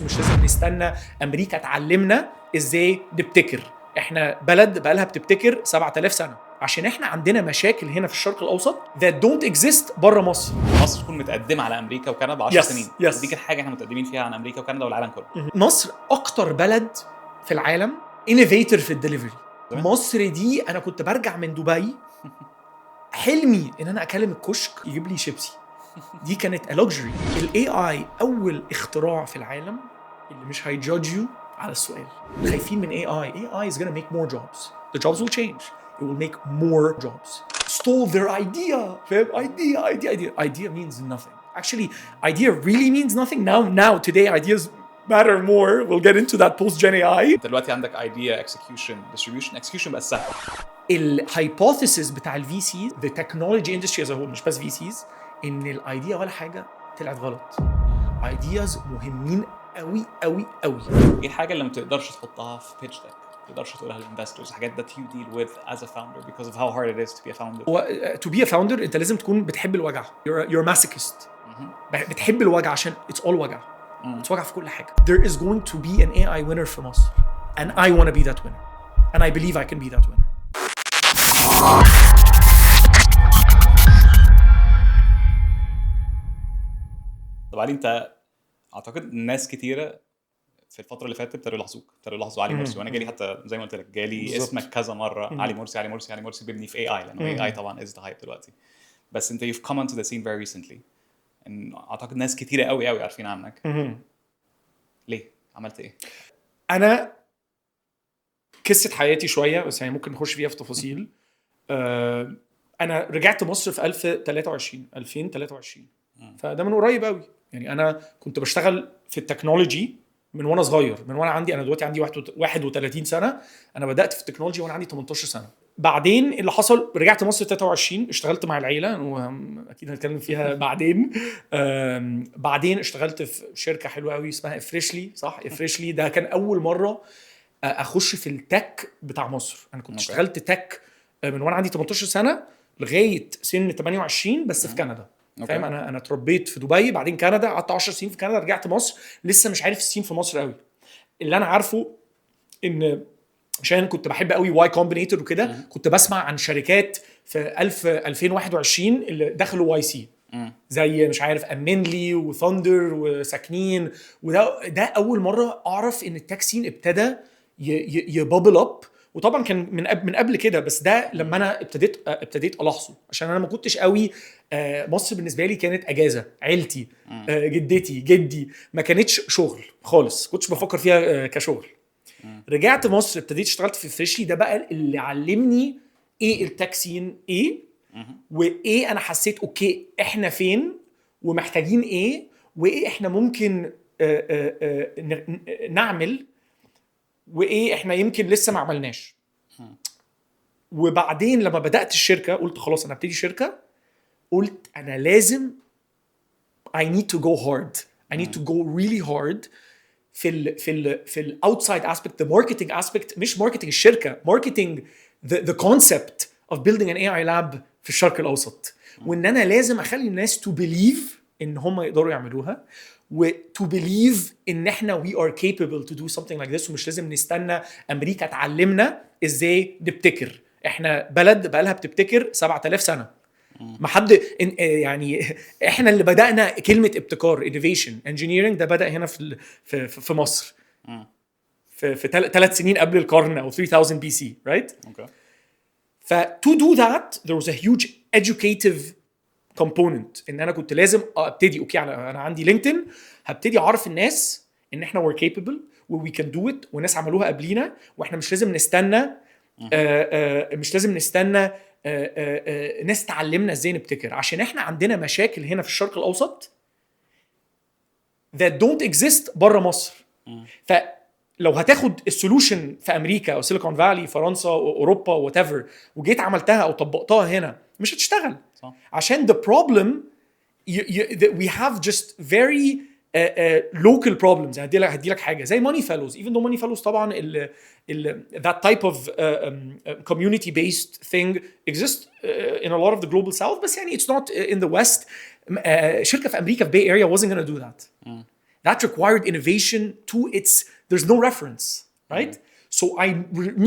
مش لازم نستنى امريكا تعلمنا ازاي نبتكر. احنا بلد بقالها بتبتكر 7000 سنه، عشان احنا عندنا مشاكل هنا في الشرق الاوسط that don't exist بره مصر. مصر تكون متقدمه على امريكا وكندا ب 10 سنين. yes. دي كانت حاجه احنا متقدمين فيها عن امريكا وكندا والعالم كله. مصر اكتر بلد في العالم innovator في الدليفري. مصر دي انا كنت برجع من دبي حلمي ان انا اكلم الكشك يجيب لي شيبسي. دي كانت لوكسجري. الاي اي اول اختراع في العالم اللي مش هيجادجيو على السؤال. خايفين من AI is gonna make more jobs. The jobs will change. It will make more jobs. Stole their idea. فاهم؟ idea means nothing. Actually, idea really means nothing. Now today ideas matter more. We'll get into that post Gen AI. انت دلوقتي عندك idea execution distribution execution بقى سهل. الهايبوثيسيس بتاع الفي سي the technology industry as a whole مش بس في سيز ان الايديا ولا حاجه طلعت غلط. ideas مهمين قوي قوي قوي. ايه الحاجه اللي ما تقدرش تحطها في pitch deck؟ ما تقدرش تقولها للانفسترز، حاجات that you deal with as a founder because of how hard it is to be a founder. to be a founder انت لازم تكون بتحب الوجع. you're a masochist. بتحب الوجع عشان it's all وجع. it's وجع في كل حاجه. there is going to be an AI winner في مصر and I want to be that winner and I believe I can be that winner. طب علي، انت اعتقد ناس كتيره في الفتره اللي فاتت ابتدوا يلاحظوا علي مرسي، وانا جالي حتى زي ما قلت لك جالي بالزبط. اسمك كذا مره. علي مرسي بيبني في AI لانه AI طبعا از ذا هايب دلوقتي، بس انت you've come onto the scene very recently ان اعتقد ناس كتيره قوي عارفين عنك. ليه عملت ايه؟ انا قصه حياتي شويه بس يعني ممكن نخش فيها في تفاصيل. انا رجعت مصر في 2023 فده من قريب قوي. يعني انا كنت بشتغل في التكنولوجي من وانا صغير، من وانا عندي، انا دلوقتي عندي 31 سنه. انا بدات في التكنولوجي وانا عندي 18 سنه. بعدين اللي حصل رجعت مصر 23 اشتغلت مع العيله واكيد هنتكلم فيها بعدين. بعدين اشتغلت في شركه حلوه قوي اسمها افريشلي. صح، افريشلي ده كان اول مره اخش في التك بتاع مصر. انا كنت اشتغلت تك من وانا عندي 18 سنه لغايه سن 28 بس في كندا. فاهم؟ انا اتربيت في دبي، بعدين كندا، قعدت 10 سنين في كندا، رجعت مصر لسه مش عارف السين في مصر قوي. اللي انا عارفه ان عشان كنت بحب قوي واي كومبينيتور وكده، كنت بسمع عن شركات في 2021 اللي دخلوا واي سي زي مش عارف امنلي وثاندر وساكنين. وده اول مره اعرف ان التك سين ابتدى يبابل اب. وطبعا كان من قبل كده، بس ده لما انا ابتديت الاحظه عشان انا ما كنتش قوي. مصر بالنسبه لي كانت اجازه. عيلتي، جدتي، جدي، ما كانتش شغل خالص، كنتش بفكر فيها كشغل. رجعت مصر ابتديت اشتغلت في فريشلي. ده بقى اللي علمني ايه التاكسين ايه وايه. انا حسيت اوكي احنا فين ومحتاجين ايه وايه احنا ممكن نعمل وايه احنا يمكن لسه ما عملناش. وبعدين لما بدأت الشركة قلت خلاص انا ابتدي شركة. قلت انا لازم I need to go hard. I need to go really hard في ال outside aspect, the marketing aspect. مش marketing الشركة، marketing the concept of building an AI lab في الشرق الأوسط. وإن أنا لازم أخلي الناس to believe إن هم يقدروا يعملوها، و to believe إن إحنا we are capable to do something like this. ومش لازم نستنى أمريكا تعلمنا إزاي نبتكر. إحنا بلد بقالها بتبتكر 7000 سنة. ما حد يعني احنا اللي بدأنا كلمة ابتكار innovation engineering. ده بدأ هنا في مصر في 3 سنين قبل القرن او 3000 BC, right? ف to do that there was a huge educative component. ان انا كنت لازم ابتدي اوكي انا عندي لينكدين، هبتدي اعرف الناس ان احنا we're capable و we can do it وناس عملوها قبلينا، واحنا مش لازم نستنى ناس تعلمنا ازاي نبتكر. عشان احنا عندنا مشاكل هنا في الشرق الاوسط that don't exist بره مصر. فلو هتاخد السولوشن في امريكا او سيليكون فالي، فرنسا، اوروبا، واتيفر، وجيت عملتها او طبقتها هنا مش هتشتغل. صح. عشان the problem we have just very local problems. هدي لك حاجه زي money fellows. even though money fellows طبعا that type of community based thing exists in a lot of the global south, بس يعني it's not in the west. شركه في امريكا في Bay Area wasn't going to do that. that required innovation to its there's no reference, right? So I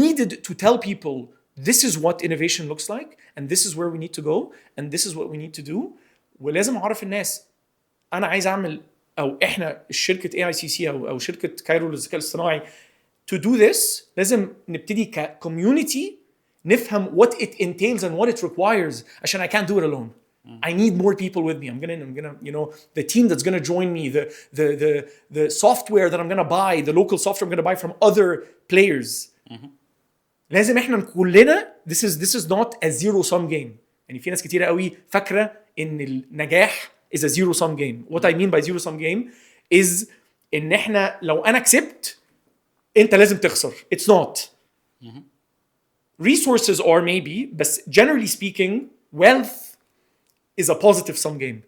needed to tell people this is what innovation looks like and this is where we need to go and this is what we need to do. ولازم اعرف الناس انا عايز اعمل او احنا الشركه AICC او شركه كايرو للذكاء الاصطناعي to do this لازم نبتدي كcommunity نفهم what it entails and what it requires عشان I can't do it alone. I need more people with me. I'm gonna, you know, the team that's gonna join me, the software that I'm gonna buy, the local software I'm gonna buy from other players. لازم احنا كلنا this is not a zero sum game. يعني في ناس كتيرة قوي فاكرة ان النجاح is a zero sum game. What I mean by zero sum game is ان احنا لو انا كسبت انت لازم تخسر. It's not. Resources are maybe, but generally speaking, wealth is a positive sum game.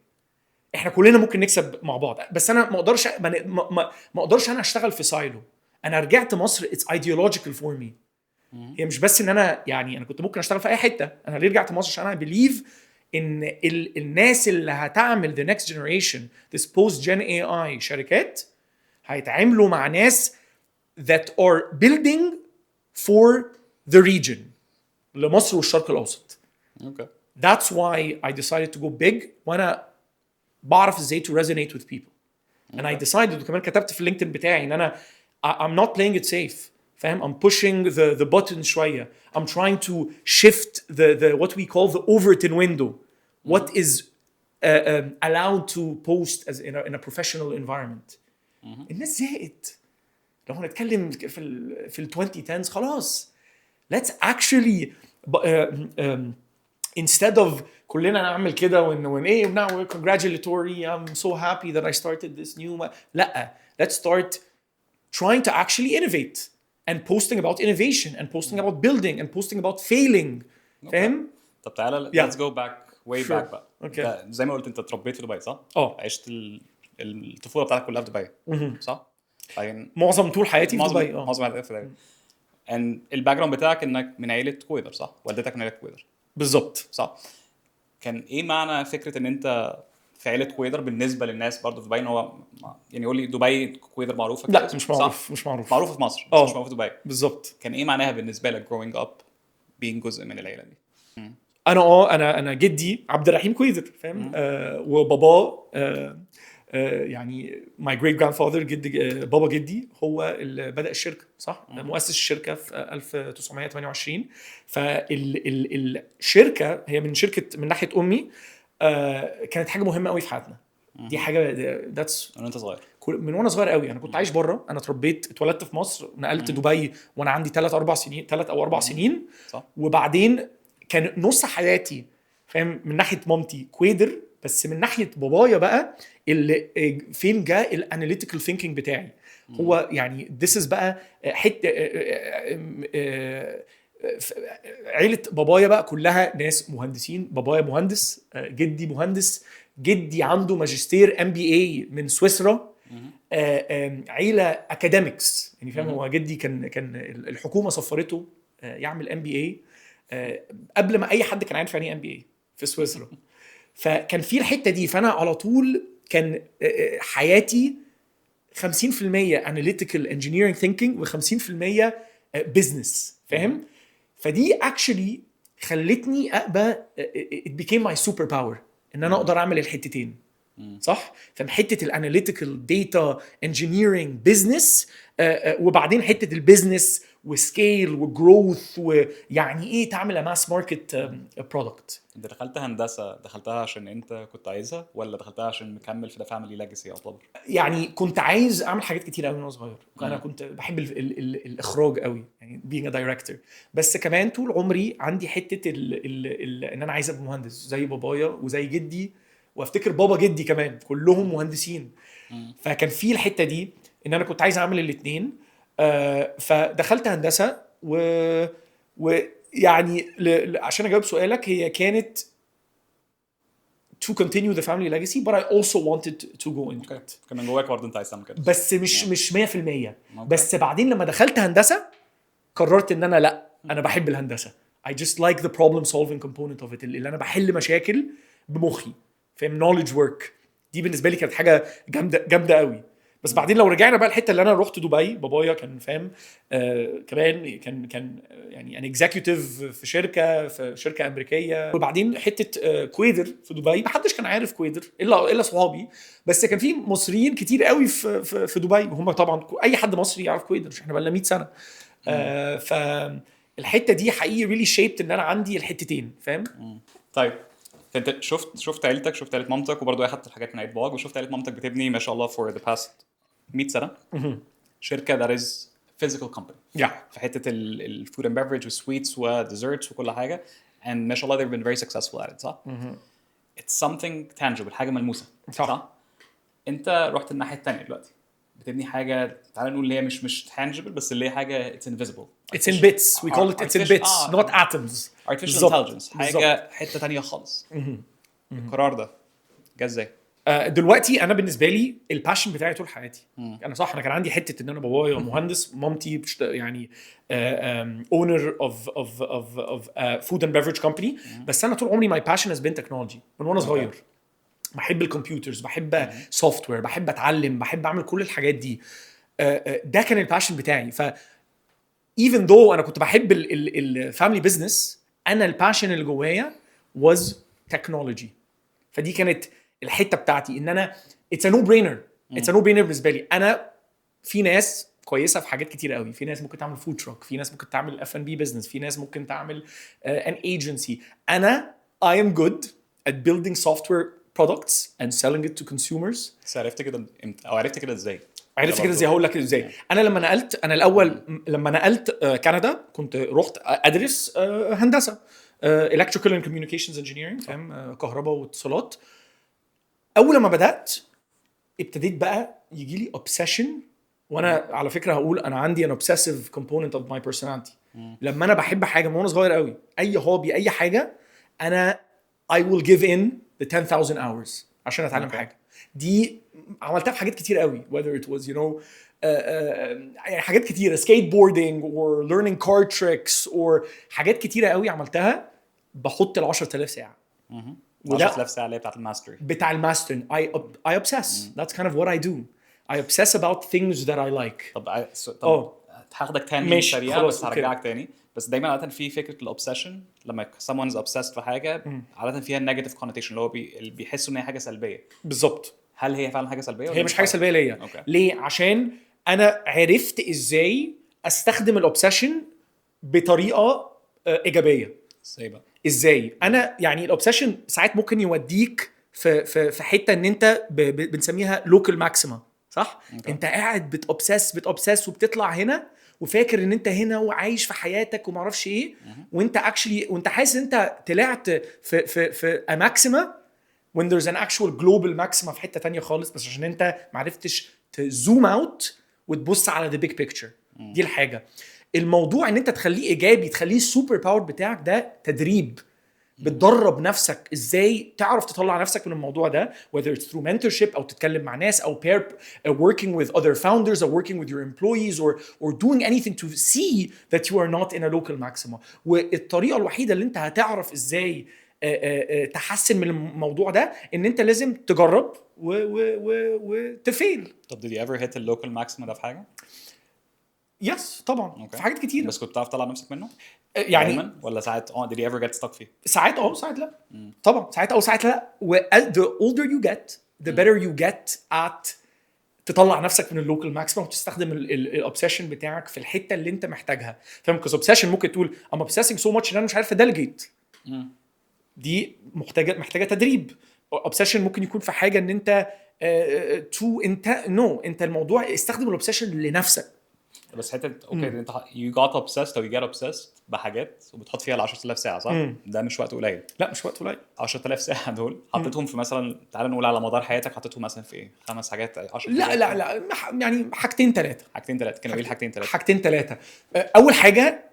احنا كلنا ممكن نكسب مع بعض بس انا ما اقدرش انا اشتغل في سايلو. انا رجعت مصر it's ideological for me. هي مش بس ان انا يعني انا كنت ممكن اشتغل في اي حته. انا ليه رجعت مصر عشان انا believe ان الناس اللي هتعمل the next generation this post gen AI شركات هيتعاملوا مع ناس that are building for the region لمصر والشرق الاوسط. Okay. That's why I decided to go big وانا بعرف ازاي to resonate with people. And I decided وكمان كتبت في اللينكدين بتاعي ان انا I'm not playing it safe. فاهم؟ I'm pushing the button شوية. I'm trying to shift the what we call the Overton window. What is allowed to post as in a professional environment. الناس زهقت. لو هنتكلم في ال 2010s خلاص. Let's actually instead of كلنا نعمل كده when hey now we're congratulatory I'm so happy that I started this new لا let's start trying to actually innovate and posting about innovation and posting about building and posting about failing. فاهم؟ طب تعالى Yeah. let's go back way Sure. back بقى. Okay. انت زي ما قلت انت اتربيت في دبي صح؟ عشت الطفوله بتاعتك كلها في دبي صح؟ بعدين معظم طول حياتي في دبي. معظم حياتك في دبي. and الباك جراوند بتاعك انك من عيله كويدر صح؟ والدتك من عيله كويدر بالظبط. صح؟ كان ايه معنى فكره ان انت في عيله كويدر بالنسبه للناس برضه في دبي ان هو يعني يقول لي دبي كويدر معروفه لا مش معروف. مش معروف. معروفه في مصر بس مش معروفه في دبي. بالظبط. كان ايه معناها بالنسبه لك growing up being جزء من العيله دي؟ انا جدي عبد الرحيم كويدر فاهم؟ وبابا يعني my great grandfather جد بابا جدي هو اللي بدأ الشركة صح؟ مؤسس الشركة في 1928. فالشركة هي من ناحية أمي كانت حاجة مهمة قوي في حياتنا. دي حاجة that's من وانت صغير من وانا صغير قوي. انا كنت عايش بره. انا اتولدت في مصر ونقلت دبي وانا عندي 3 أو 4 سنين صح. وبعدين كان نص حياتي فاهم من ناحيه مامتي كويدر بس من ناحيه بابايا بقى اللي فين جاء الاناليتيكال ثينكينج بتاعي. هو يعني this is بقى حته عيله بابايا بقى كلها ناس مهندسين. بابايا مهندس جدي مهندس جدي عنده ماجستير MBA من سويسرا. عيله اكاديميكس يعني فاهم. هو جدي كان الحكومه صفرته يعمل MBA قبل ما اي حد كان عارف يعني MBA في سويسرا. فكان في الحته دي. فانا على طول كان حياتي 50% analytical engineering thinking و50% business فاهم. فدي actually خلتني ابقى it became my superpower ان انا اقدر اعمل الحتتين صح. فحته الاناليتيكال داتا انجينيرنج بزنس وبعدين حته البيزنس وسكيل وجروث ويعني ايه تعمل ماس ماركت برودكت. انت دخلت هندسه دخلتها عشان انت كنت عايزها ولا دخلتها عشان مكمل في ده فاميلي ليجاسي يعتبر؟ يعني كنت عايز اعمل حاجات كتير قوي وانا صغير. انا كنت بحب الاخراج قوي يعني being a director. بس كمان طول عمري عندي حته ان انا عايز ابقى مهندس زي بابايا وزي جدي وافتكر بابا جدي كمان كلهم مهندسين. فكان في الحته دي ان انا كنت عايز اعمل الاثنين. فدخلت هندسه ويعني عشان اجاوب سؤالك هي كانت to continue the family legacy but I also wanted to go into it. كان من جواك برضه انت عايز تعمل كده بس مش 100%. بس بعدين لما دخلت هندسه قررت ان انا لا انا بحب الهندسه. I just like the problem solving component of it اللي انا بحل مشاكل بمخي فاهم. knowledge work دي بالنسبه لي كانت حاجه جامده قوي. بس بعدين لو رجعنا بقى الحته اللي انا رحت دبي، بابايا كان فاهم كمان كان يعني ان اكزيكيوتيف في شركه امريكيه. وبعدين حته كويدر في دبي، ما حدش كان عارف كويدر الا صحابي، بس كان في مصريين كتير قوي في دبي، وهم طبعا اي حد مصري يعرف كويدر، احنا بقى لنا 100 سنه. فالحته دي حقيقي ريلي شيبت ان انا عندي الحتتين، فاهم. طيب انت شفت عيلتك، شفت عيله مامتك، وبرضه اخدت الحاجات من عيله باباك، وشفت عيله مامتك بتبني ما شاء الله for the past 100 سنه شركه that is physical company في حته الفود اند بيفرج والسويتس وديزرتس وكل حاجه، and ما شاء الله they've been very successful at it، صح؟ it's something tangible، حاجه ملموسه، صح؟ انت رحت الناحيه الثانيه دلوقتي، بتبني حاجه تعال نقول اللي هي مش tangible، بس اللي هي حاجه it's invisible، it's in bits we call it it's in bits not atoms، artificial intelligence، حاجه حته تانية خالص. القرار ده جه ازاي؟ دلوقتي انا بالنسبه لي الباشن بتاعي طول حياتي. انا صح، انا كان عندي حته ان انا بابايا مهندس، مامتي يعني اونر اوف فود اند بيفرج كومباني، بس انا طول عمري ماي باشن از بين تكنولوجي من وانا صغير. بحب الكمبيوترز، بحب سوفت وير، بحب اتعلم، بحب اعمل كل الحاجات دي. ده كان الباشن بتاعي. ف even though انا كنت بحب الفاميلي بزنس، انا الباشن اللي جوايا was technology. فدي كانت الحته بتاعتي ان انا it's a no brainer بالنسبه لي. انا في ناس كويسه في حاجات كتير قوي، في ناس ممكن تعمل فود تراك، في ناس ممكن تعمل اف ان بي بزنس، في ناس ممكن تعمل an agency. انا I am good at building software products and selling it to consumers. بس عرفت كده امتى، او عرفت كده ازاي؟ عرفت كده ازاي؟ هقول لك ازاي. انا لما نقلت، انا الاول لما نقلت كندا كنت رحت ادرس هندسه electrical and communications engineering، فاهم، كهرباء واتصالات. اول ما بدات ابتديت بقى يجي لي obsession، وانا على فكره هقول انا عندي an obsessive component of my personality. لما انا بحب حاجه من وانا صغير قوي، اي هوبي، اي حاجه، انا I will give in the 10,000 hours عشان اتعلم حاجه. دي عملتها في حاجات كتير قوي، whether it was you know يعني حاجات كتيره، skateboarding or learning card tricks or حاجات كتيره قوي عملتها بحط ال 10,000 ساعه. 10,000 ساعه اللي بتاعت الماستري، بتاع الماستر. I obsess. That's kind of what I do. I obsess about things that I like. طب هاخدك تاني سريع، بس هرجعك تاني. بس دايما عاده في فكره الاوبسيشن، لما someone is obsessed في حاجه عاده فيها نيجاتيف كونوتيشن، اللي هو بيحسوا ان هي حاجه سلبيه. بالظبط. هل هي فعلا حاجه سلبيه ولا هي مش حاجه سلبيه ليا؟ ليه؟ عشان انا عرفت ازاي استخدم الاوبسيشن بطريقه ايجابيه. ازاي بقى؟ ازاي؟ انا يعني الاوبسيشن ساعات ممكن يوديك في حته ان انت بنسميها لوكال ماكسيما، صح؟ انت قاعد بتوبسس وبتطلع هنا وفاكر ان انت هنا وعايش في حياتك وما اعرفش ايه، وانت اكشلي وانت حاسس انت طلعت في ماكسيما when there's an actual global maxima في حته تانية خالص، بس عشان انت ما عرفتش تزوم اوت وتبص على the big picture. دي الحاجه. الموضوع ان انت تخليه ايجابي، تخليه السوبر باور بتاعك، ده تدريب. بتدرب نفسك ازاي تعرف تطلع نفسك من الموضوع ده، whether it's through mentorship او تتكلم مع ناس او working with other founders or working with your employees or doing anything to see that you are not in a local maxima. والطريقه الوحيده اللي انت هتعرف ازاي تحسن من الموضوع ده ان انت لازم تجرب وتفيل. طب did you ever hit the local maxima ده في حاجه؟ يس طبعا. في حاجات كتير. بس كنت بتعرف تطلع نفسك منه يعني دايما ولا ساعات did you ever get stuck فيه؟ ساعات ساعات لا. طبعا ساعات ساعات لا. the older you get the better you get at تطلع نفسك من اللوكال ماكسيمم وتستخدم الاوبسيشن بتاعك في الحته اللي انت محتاجها، فاهم؟ كوز اوبسيشن ممكن تقول I'm obsessing so much ان انا مش عارف اديليجيت. دي محتاجه تدريب. اوبسيشن ممكن يكون في حاجه ان انت انت الموضوع استخدم الاوبسيشن لنفسك. بس حته اوكي انت you got obsessed او you get obsessed بحاجات وبتحط فيها ال 10,000 ساعه، صح؟ ده مش وقت قليل. لا مش وقت قليل. 10,000 ساعه دول حطيتهم في مثلا، تعال نقول على مدار حياتك حطيتهم مثلا في ايه؟ 5 حاجات 10 لا يعني حاجتين ثلاثه كانوا ايه الحاجتين ثلاثه؟ حاجتين ثلاثه. اول حاجه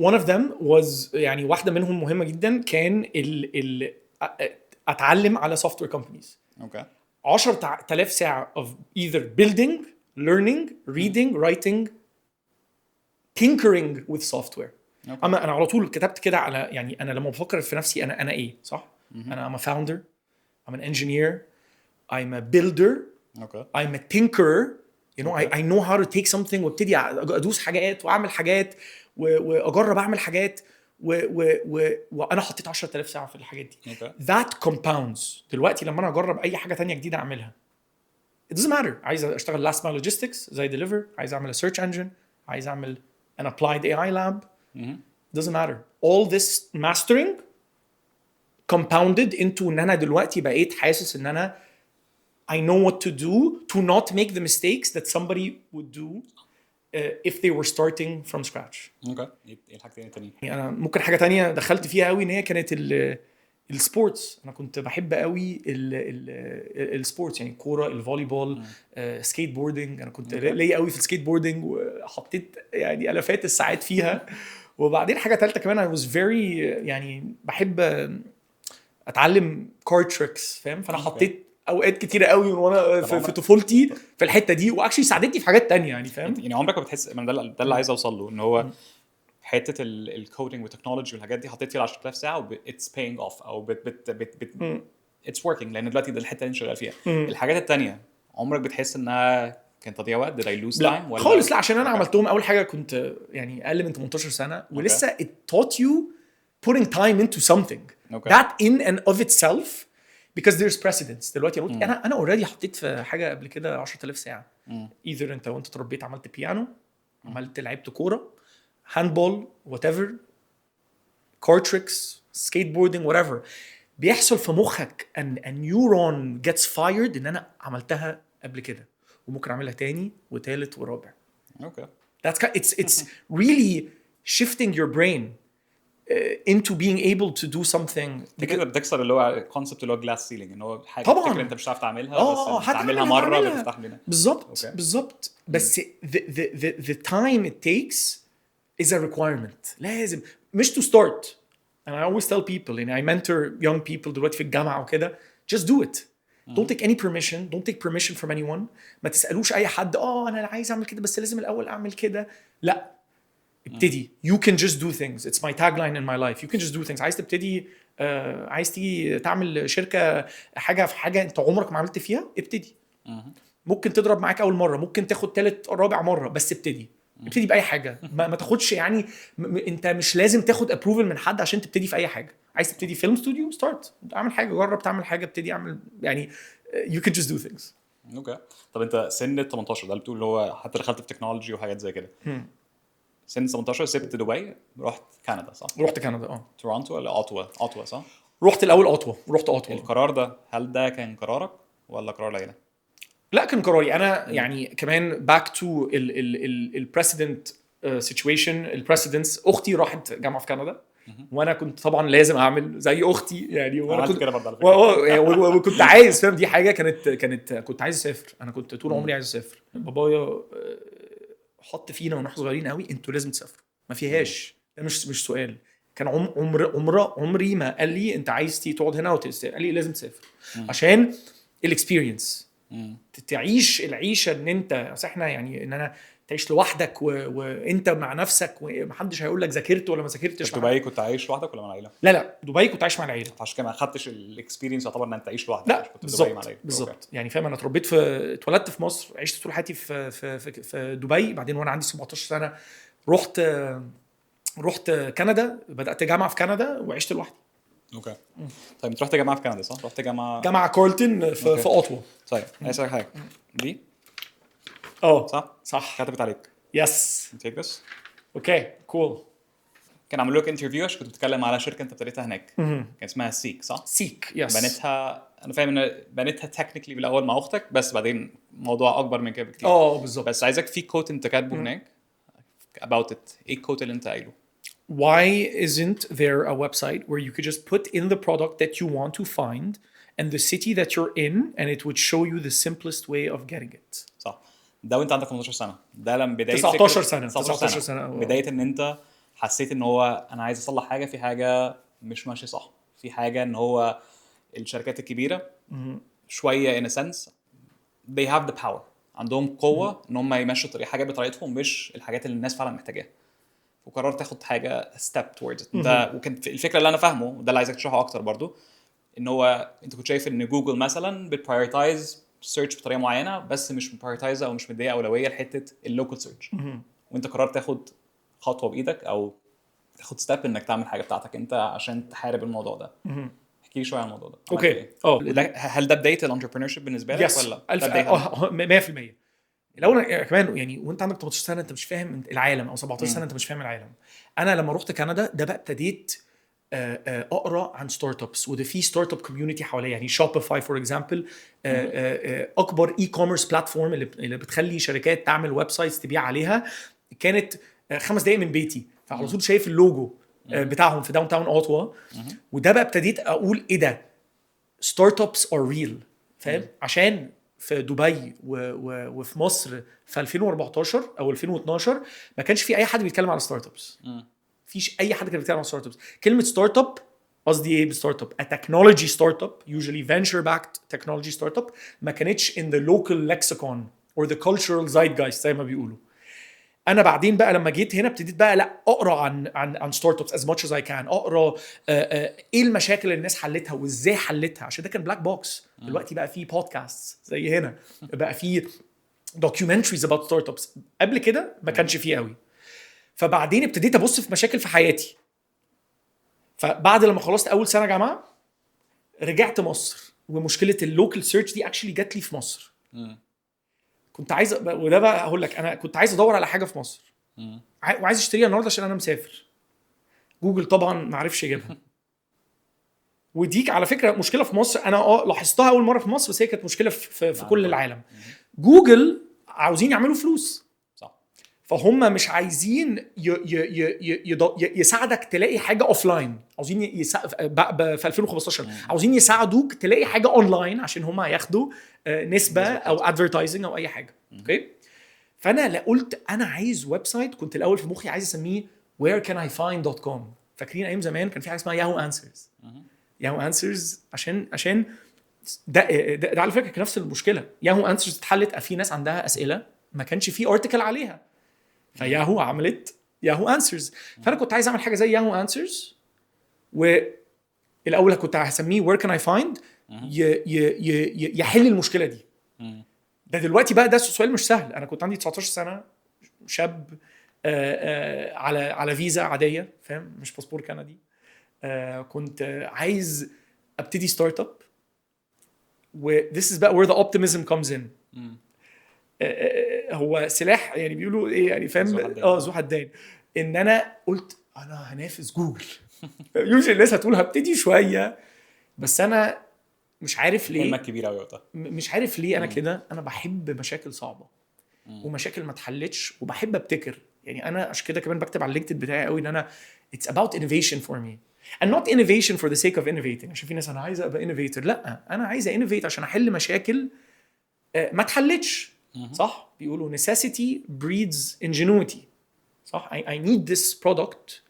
one of them was يعني واحده منهم مهمه جدا، كان اتعلم على software companies. اوكي. 10,000 ساعه of either building, learning, reading, writing, tinkering with software. اما انا على طول كتبت كده على، يعني انا لما بفكر في نفسي انا ايه، صح؟ انا I'm a founder, I'm an engineer, I'm a builder, I'm a tinkerer, you know I know how to take something وابتدي ادوس حاجات واعمل حاجات واجرب اعمل حاجات وانا حطيت 10,000 ساعه في الحاجات دي. that compounds. دلوقتي لما انا اجرب اي حاجه تانية جديده اعملها it doesn't matter. عايز اشتغل last mile logistics زي deliver, عايز اعمل search engine, عايز اعمل an applied AI lab, doesn't matter. all this mastering compounded into ان انا دلوقتي بقيت حاسس ان انا I know what to do to not make the mistakes that somebody would do if they were starting from scratch. اوكي. ايه الحاجتين التانيين؟ يعني انا ممكن حاجه تانية دخلت فيها قوي ان هي كانت السبورتس. انا كنت بحب قوي السبورتس، يعني الكوره، الفولي بول، سكيت بوردنج. انا كنت ليا قوي في السكيت بوردنج وحطيت يعني الافات الساعات فيها. وبعدين حاجه ثالثه كمان I was very يعني بحب اتعلم كار تريكس، فاهم؟ فانا حطيت اوقات كتيره قوي وانا في طفولتي في الحته دي، واكشلي ساعدتني في حاجات تانية يعني، فاهم؟ يعني عمرك ما بتحس من ده اللي عايز اوصل له، ان هو حته الكودينج والتكنولوجي والحاجات دي حطيت فيها 10,000 ساعه اتس paying اوف او اتس وركينج، لان دلوقتي ده الحته اللي انت شغال فيها. الحاجات التانية عمرك بتحس انها كان تضييع وقت؟ did I lose time ولا خالص؟ لا، عشان انا عملتهم اول حاجه كنت يعني اقل من 18 سنه ولسه it taught you putting time into something that in and of itself because there's precedence. دلوقتي انا already حطيت في حاجه قبل كده 10,000 ساعه. either انت وانت تربيت عملت بيانو، عملت لعبت كوره، هاندبول، whatever, car tricks, skateboarding, whatever. بيحصل في مخك a neuron gets fired ان انا عملتها قبل كده وممكن اعملها تاني وتالت ورابع. اوكي. it's really shifting your brain into being able to do something. كده بتكسر اللي هو الكونسبت اللي هو جلاس سيلينج، ان هو حاجه طبعاً. فكره انت مش هتعرف تعملها بس تعملها مره بتفتح لنا. بالظبط. بس the time it takes is a requirement. لازم مش to start. and I always tell people, and I mentor young people دلوقتي في الجامعه وكده, just do it. don't take any permission, don't take permission from anyone. ما تسالوش اي حد انا عايز اعمل كده بس لازم الاول اعمل كده. لا، ابتدي. you can just do things. it's my tagline in my life. you can just do things. عايز تبتدي عايز تيجي تعمل شركه، حاجه في حاجه انت عمرك ما عملت فيها، ابتدي. ممكن تضرب معاك اول مره، ممكن تاخد ثالث رابع مره، بس ابتدي باي حاجه. ما تاخدش يعني انت مش لازم تاخد ابروفل من حد عشان تبتدي في اي حاجه. عايز تبتدي فيلم استوديو، ستارت، اعمل حاجه، جرب تعمل حاجه، ابتدي اعمل يعني you can just do things. اوكي. طب انت سن 18 ده اللي بتقول اللي هو حتى دخلت في تكنولوجي وحاجات زي كده، سن 18 سبت دبي رحت كندا صح؟ رحت كندا تورونتو ولا اوتوا صح؟ رحت الاول اوتوا. القرار ده هل ده كان قرارك ولا قرار العيله؟ لا، كان قراري انا. يعني كمان back to ال precedent situation. البريسيدنس اختي راحت جامعه في كندا وانا كنت طبعا لازم اعمل زي اختي يعني. وانا كنت كده برضه على فكره وكنت عايز، فاهم؟ دي حاجه كنت عايز اسافر. انا كنت طول عمري عايز اسافر. بابايا حط فينا واحنا صغيرين قوي انتوا لازم تسافروا، ما فيهاش، ده مش سؤال. كان عمري ما قال لي انت عايز تيجي تقعد هنا وتسافر. قال لي لازم تسافر عشان الاكسبيرينس، تعيش العيشه ان انت احنا يعني ان انا تعيش لوحدك وانت مع نفسك ومحدش هيقول لك ذاكرت ولا ما ذاكرتش. في دبي كنت عايش لوحدك ولا مع العيله؟ لا، دبي كنت عايش مع العيله. عشان كده ما خدتش الاكسبيرينس يعتبر ان انت تعيش لوحدك. لا بالظبط يعني، فاهم؟ انا اتولدت في مصر، عشت طول حياتي في دبي. بعدين وانا عندي 17 سنه رحت كندا، بدات جامعه في كندا وعشت لوحدي. اوكي. طيب انت رحت جامعه في كندا صح؟ رحت جامعه كارلتون في اوتوا. طيب عايز اسالك حاجه. دي صح كتبت عليك. يس. take this. اوكي كول. كان عملوا لك انترفيو عشان كنت بتتكلم على شركه انت ابتديتها هناك. كان اسمها سيك صح؟ سيك يس. بنيتها، انا فاهم ان بنيتها تكنيكلي بالاول مع اختك، بس بعدين موضوع اكبر من كده بكتير. بالظبط. بس عايزك في كوت انت كاتبه هناك about it. ايه الكوت اللي انت قايله؟ Why isn't there a website where you could just put in the product that you want to find and the city that you're in and it would show you the simplest way of getting it. صح. ده وانت عندك 18 سنه، ده لما بدايه 19 سنه بدايه ان انت حسيت ان هو انا عايز اصلح حاجه، في حاجه مش ماشيه صح، في حاجه ان هو الشركات الكبيره شويه in a sense they have the power، عندهم قوه ان هم يمشوا حاجه بطريقتهم مش الحاجات اللي الناس فعلا محتاجاها، وقررت تاخد حاجه step towards it. ده وكان الفكره اللي انا فاهمه، وده اللي عايزك تشرحه اكتر برضو، ان هو انت كنت شايف ان جوجل مثلا بتبرايورتايز سيرش بطريقه معينه بس مش مبارتايزه او مش مديه اولويه لحته اللوكال سيرش، وانت قررت تاخد خطوه بايدك او تاخد ستيب انك تعمل حاجه بتاعتك انت عشان تحارب الموضوع ده. احكي لي شويه عن الموضوع ده. اوكي. هل ده بدايه الانتربرينورشيب بالنسبه لك ولا ده بدايه 100%؟ الاول كمان يعني وانت عندك 18 سنه انت مش فاهم العالم، او 17 سنه انت مش فاهم العالم. انا لما رحت كندا ده بقى ابتديت اقرا عن ستارت ابس، وده في ستارت اب كوميونتي حواليا. يعني شوبيفاي فور اكزامبل اكبر اي كوميرس بلاتفورم اللي بتخلي شركات تعمل ويب سايتس تبيع عليها، كانت 5 دقايق من بيتي، فعلى طول شايف اللوجو بتاعهم في داون تاون اوتوا. وده بقى ابتديت اقول ايه ده، ستارت ابس ار ريل، فاهم؟ عشان في دبي وفي مصر في 2014 او 2012 ما كانش في اي حد بيتكلم على ستارت ابس. فيش اي حد كان بيتكلم على ستارت ابس. كلمه ستارت اب قصدي ايه بستارت اب؟ a technology startup, usually venture backed technology startup، ما كانتش in the local lexicon or the cultural zeitgeist زي ما بيقولوا. انا بعدين بقى لما جيت هنا ابتديت بقى لا اقرا عن ستارت ابس as much as I can، اقرا ايه المشاكل اللي الناس حلتها وازاي حلتها، عشان ده كان بلاك بوكس. دلوقتي بقى في بودكاست زي هنا، بقى في documentaries about startups، قبل كده ما كانش فيه قوي. فبعدين ابتديت ابص في مشاكل في حياتي. فبعد لما خلصت اول سنه جامعه رجعت مصر، ومشكله اللوكال سيرش دي اكشلي جات لي في مصر. كنت عايز وده بقى هقول لك، انا كنت عايز ادور على حاجه في مصر وعايز اشتريها النهارده عشان انا مسافر. جوجل طبعا ما عرفش يجيبها. وديك على فكره مشكله في مصر، انا لاحظتها اول مره في مصر، بس هي كانت مشكله في كل العالم. جوجل عاوزين يعملوا فلوس، فهم مش عايزين يساعدك تلاقي حاجه اوفلاين. عاوزين في 2015 عاوزين يساعدوك تلاقي حاجه اونلاين عشان هم هياخدوا نسبه او ادفرتايزنج او اي حاجه. اوكي. فانا قلت انا عايز ويب سايت. كنت الاول في مخي عايز اسميه wherecanIfind.com. فاكرين ايام زمان كان في حاجه اسمها ياهو انسرز. ياهو انسرز عشان ده على فكره كان نفس المشكله. ياهو انسرز اتحلت، في ناس عندها اسئله ما كانش في ارتكل عليها، فياهو عملت ياهو انسرز. فانا كنت عايز اعمل حاجه زي ياهو انسرز، والاول كنت هسميه where can I find يحل المشكله دي. ده دلوقتي بقى ده سؤال مش سهل. انا كنت عندي 19 سنه، شاب على فيزا عاديه، فاهم؟ مش باسبور كندي. كنت عايز ابتدي ستارت اب، و this is بقى where the optimism comes in. هو سلاح يعني بيقولوا ايه يعني، فاهم؟ ذو حدين. ان انا قلت انا هنافس جوجل. يوجد الناس هتقول هبتدي شويه، بس انا مش عارف ليه. كلمه كبيره قوي وقتها. مش عارف ليه انا كده. انا بحب مشاكل صعبه ومشاكل ما اتحلتش، وبحب ابتكر. يعني انا عشان كده كمان بكتب على اللينكدين بتاعي قوي ان انا it's about innovation for me and not innovation for the sake of innovating. عشان في ناس انا عايز ابقى innovator، لا انا عايز innovate عشان احل مشاكل ما اتحلتش. صح؟ بيقولوا necessity breeds ingenuity. صح؟ I need this product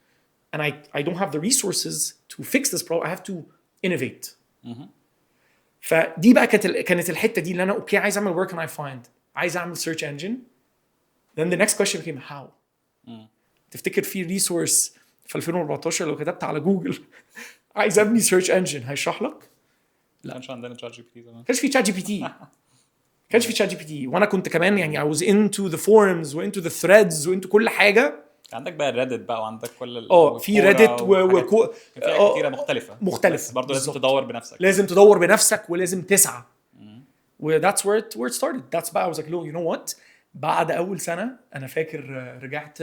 and I don't have the resources to fix this problem. I have to innovate. فدي بقى كانت الحته دي اللي انا اوكي عايز اعمل where can I find، عايز اعمل search engine. then the next question became how. تفتكر في ريسورس في 2014 لو كتبت على جوجل عايز ابني search engine هيشرح لك؟ لا كانش عندنا تشات جي بي تي زمان. كانش في تشات جي بي تي. وانا كنت كمان يعني I was into the forums و into the threads و into كل حاجه. عندك بقى ريدت بقى، وعندك كل في ريدت في كتيره مختلفه برضه لازم تدور بنفسك. لازم تدور بنفسك ولازم تسعى. و that's where it started. that's بقى I was like you know what. بعد اول سنه انا فاكر رجعت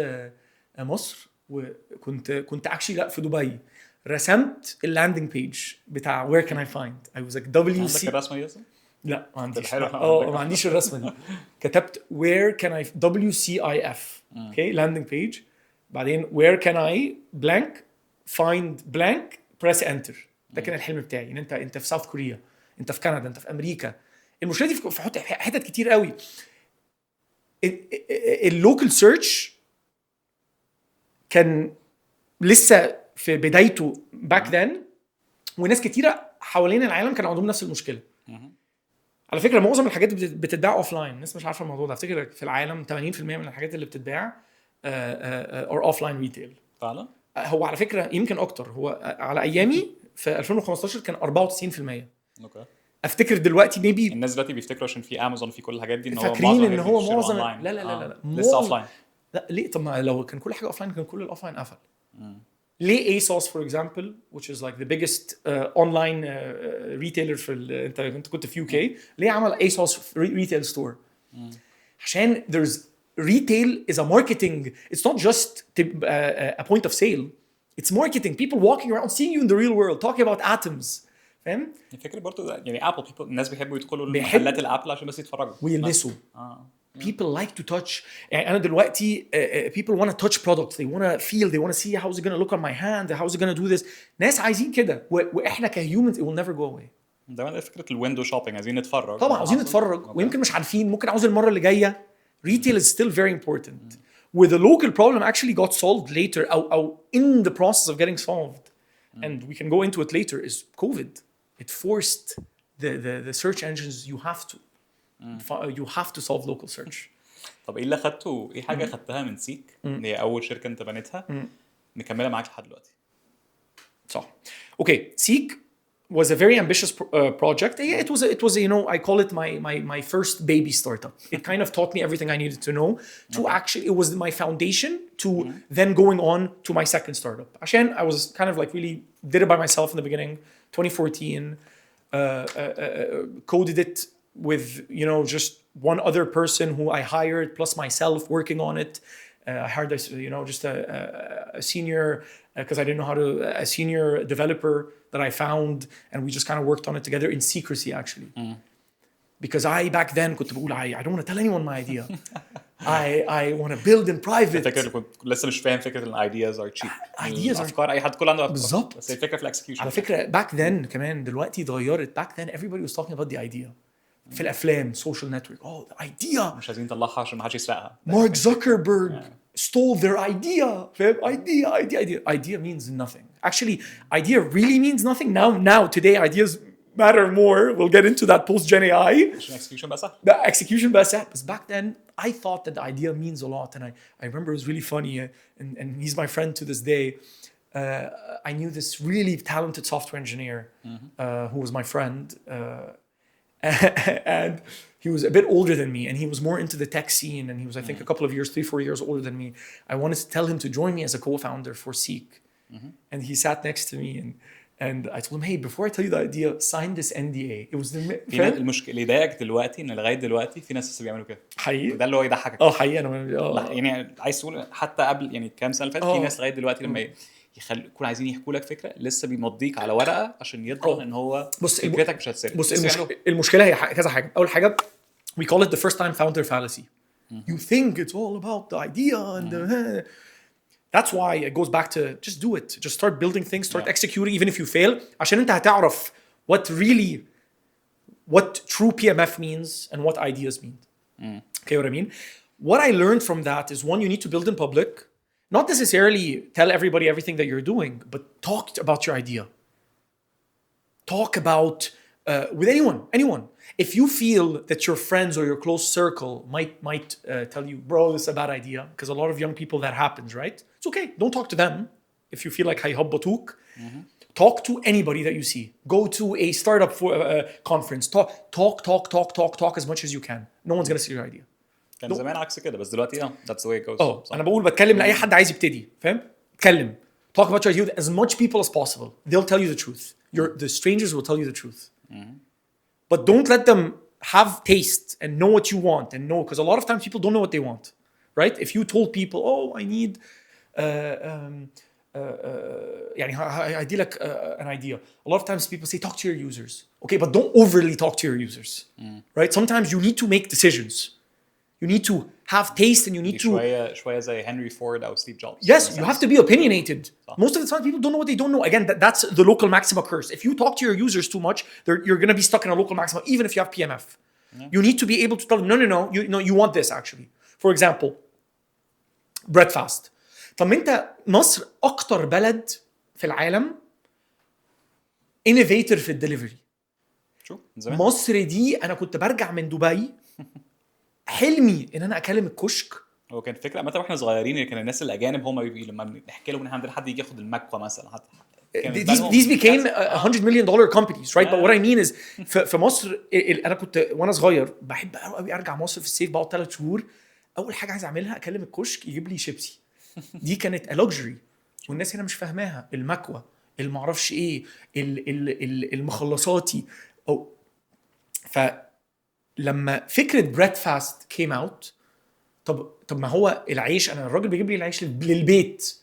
مصر، وكنت actually لا في دبي رسمت اللاندنج بيج بتاع where can I find. I was like عندك الرسمه دي اصلا؟ لا ما عنديش. ما عنديش الرسمه دي. كتبت where can I WCIF اوكي landing page، بعدين where can I blank find blank press enter. ده كان الحلم بتاعي. ان انت في ساوث كوريا، انت في كندا، انت في امريكا. المشكله دي في حتت كتير قوي. اللوكال سيرش كان لسه في بدايته باك ذن، وناس كتيره حوالين العالم كانوا عندهم نفس المشكله. على فكره معظم الحاجات بتتباع اوف لاين. الناس مش عارفه الموضوع ده. افتكر في العالم 80% من الحاجات اللي بتتباع اور اوف لاين ريتيل. فعلا هو على فكره يمكن اكتر. هو على ايامي في 2015 كان 94%. اوكي. افتكر دلوقتي maybe الناس دلوقتي بيفتكروا عشان في امازون في كل الحاجات دي ان هو فاكرين ان الحاجات هو بيشتروا معظم online. لا لا لا لا لسه اوف لاين. لا ليه؟ طب ما لو كان كل حاجه اوف لاين كان كل الاوف لاين قفل. ليه ASOS for example which is like the biggest online retailer في انت كنت في UK ليه عمل ASOS retail store؟ عشان there's retail is a marketing, it's not just a point of sale, it's marketing, people walking around seeing you in the real world talking about atoms. فاهم؟ الفكره برضو ده يعني ابل people الناس بيحبوا يدخلوا بيحبوا المحلات الابل عشان بس يتفرجوا ويلمسوا. People like to touch. يعني أنا دلوقتي people want to touch products, they want to feel, they want to see how's it going to look on my hand, how's it going to do this. ناس عايزين كده وإحنا كهيومنز it will never go away. ده فكره الويندو شوبينج، عايزين نتفرج طبعا عاوزين نتفرج ويمكن مش عارفين، ممكن عاوز المرة اللي جاية. Retail is still very important. Where the local problem actually got solved later أو in the process of getting solved, and we can go into it later, is COVID. It forced the search engines you have to solve local search. طب ايه اللي خدته، ايه حاجه خدتها من سيك اللي هي اول شركه انت بنيتها مكمله معاك لحد دلوقتي؟ صح. Okay, Seek was a very ambitious project. Yeah, it was you know, I call it my first baby startup. It kind of taught me everything I needed to know to actually, it was my foundation to then going on to my second startup. عشان I was kind of like really did it by myself in the beginning, 2014, coded it with, you know, just one other person who I hired plus myself working on it. I hired a, you know, just a senior, because I didn't know how to, a senior developer that I found, and we just kind of worked on it together in secrecy actually. Because I back then كنت بقول I don't want to tell anyone my idea. I want to build in private. فاكر كنت لسه مش فاهم فكره ان ideas are cheap. Ideas are افكار اي حد كل عنده افكار بالظبط. بس الفكره في الاكسكيوشن. على فكره back then كمان دلوقتي اتغيرت. back then everybody was talking about the idea. في الافلام social network, oh the idea, مش عايزين نطلعها عشان ما حدش يسرقها. Mark Zuckerberg stole their idea. فاهم؟ idea means nothing. Actually idea really means nothing now today. Ideas matter more. We'll get into that post Gen AI. عشان الاكسكيوشن بقى سهل. The execution بقى سهل. But back then I thought that the idea means a lot, and I remember it was really funny, and he's my friend to this day. I knew this really talented software engineer who was my friend, and he was a bit older than me, and he was more into the tech scene, and he was I think a couple of years, 3-4 years older than me. I wanted to tell him to join me as a co-founder for Seek, and he sat next to me, and I told him, hey, before I tell you the idea, sign this NDA. It was the المشكله اللي ضايقك دلوقتي ان لغايه دلوقتي في ناس لسه بيعملوا كده. حقيقي ده اللي هو يضحكك. حقيقي انا لا يعني عايز تقول حتى قبل يعني كام سنه فاتت في ناس لغايه دلوقتي لما يكونوا عايزين يحكوا لك فكره لسه بيمضيك على ورقه عشان يضمن ان هو فكرتك مش هتسرق. بص المشكله هي كذا حاجه. اول حاجه we call it the first time founder fallacy. You think it's all about the idea and that's why it goes back to just do it. Just start building things, start executing even if you fail, عشان انت هتعرف what true PMF means and what ideas mean. Okay, what I mean? What I learned from that is, one, you need to build in public. Not necessarily tell everybody everything that you're doing, but talk about your idea. Talk about with anyone. If you feel that your friends or your close circle might tell you, bro, this is a bad idea, because a lot of young people that happens, right? It's okay. Don't talk to them. If you feel like هيهبطوك, talk to anybody that you see. Go to a startup conference. Talk as much as you can. No one's gonna see your idea. كان زمان عكس كده بس دلوقتي that's the way it goes. انا بتكلم لاي حد عايز يبتدي، فاهم؟ اتكلم. Talk about your idea with as much people as possible. They'll tell you the truth. The strangers will tell you the truth. But don't let them have taste and know what you want and know, because a lot of times people don't know what they want, right? If you told people, oh, I need يعني هدي لك an idea. A lot of times people say talk to your users. Okay, but don't overly talk to your users. Right? Sometimes you need to make decisions. You need to have taste and you need to شويه زي هنري فورد او ستيف جوبز. Yes, you have to be opinionated. Most of the time people don't know what they don't know. Again, that's the local maxima curse. If you talk to your users too much, you're going to be stuck in a local maxima even if you have PMF. You need to be able to tell them, no, you want this actually. For example, breadfast. طب انت مصر اكتر بلد في العالم innovator في الدليفري. شو زمان مصر دي انا كنت برجع من دبي حلمي ان انا اكلم الكشك. هو كان فكره متى واحنا صغيرين كان الناس الاجانب هم لما نحكي لهم ان احنا عندنا حد يجي ياخد المكوه مثلا these became $100 million companies, right? But what I mean is في مصر انا كنت وانا صغير بحب قوي ارجع مصر في الصيف بقعد 3 شهور. اول حاجه عايز اعملها اكلم الكشك يجيب لي شيبسي. دي كانت a luxury والناس هنا مش فاهماها. المكوى المعرفش ايه المخلصاتي او فلما فكره بريد فاست كيم اوت. طب ما هو العيش انا الراجل بيجيب لي العيش للبيت.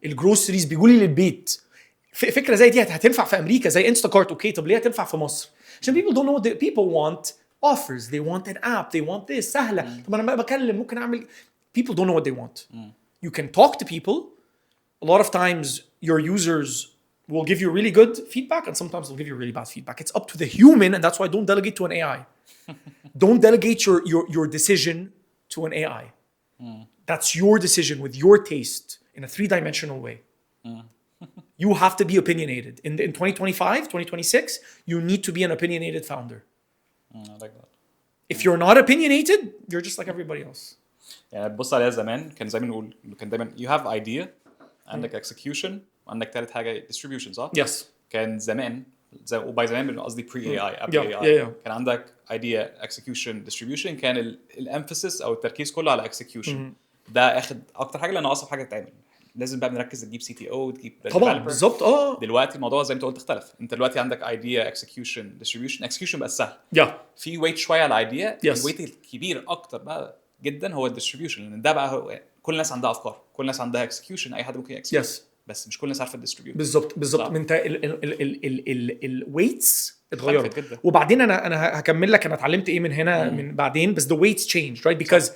الجروسريز بيجوا لي للبيت. فكره زي دي هتنفع في امريكا زي انستاكارت اوكي. طب ليه هتنفع في مصر؟ عشان people don't know what people want offers. They want an app. They want this سهله. طب انا بكلم ممكن اعمل. People don't know what they want. You can talk to people. A lot of times your users will give you really good feedback and sometimes they'll give you really bad feedback. It's up to the human and that's why don't delegate to an AI. Don't delegate your decision to an AI. That's your decision with your taste in a 3-dimensional way. You have to be opinionated. In 2025, 2026, you need to be an opinionated founder. I like that. If you're not opinionated, you're just like everybody else. يعني تبص عليها زمان كان زي ما نقول كان دايما you have idea عندك execution عندك ثالث حاجه distribution صح؟ Yes. كان زمان وباي زمان قصدي pre AI قبل Yeah, AI yeah. كان عندك idea execution distribution كان الامفاسيس او التركيز كله على execution. ده اخد اكتر حاجه لانه اصعب حاجه تتعمل. لازم بقى بنركز تجيب CTO تجيب طبعا بالظبط دلوقتي الموضوع زي ما انت قلت اختلف. انت دلوقتي عندك idea execution distribution بقى سهل. Yeah. في ويت شويه على الايديا. Yes. الويت الكبير اكتر بقى جدا هو الديستريبيوشن لان ده بقى هو كل الناس عندها افكار كل الناس عندها اكسكيوشن اي حد ممكن يكسكيوت. Yes. بس مش كل الناس عارفه الديستريبيوشن. بالظبط من انت الويتس اتغيرت. جدا. وبعدين انا هكمل لك انا اتعلمت ايه من هنا من بعدين. بس the weights changed right because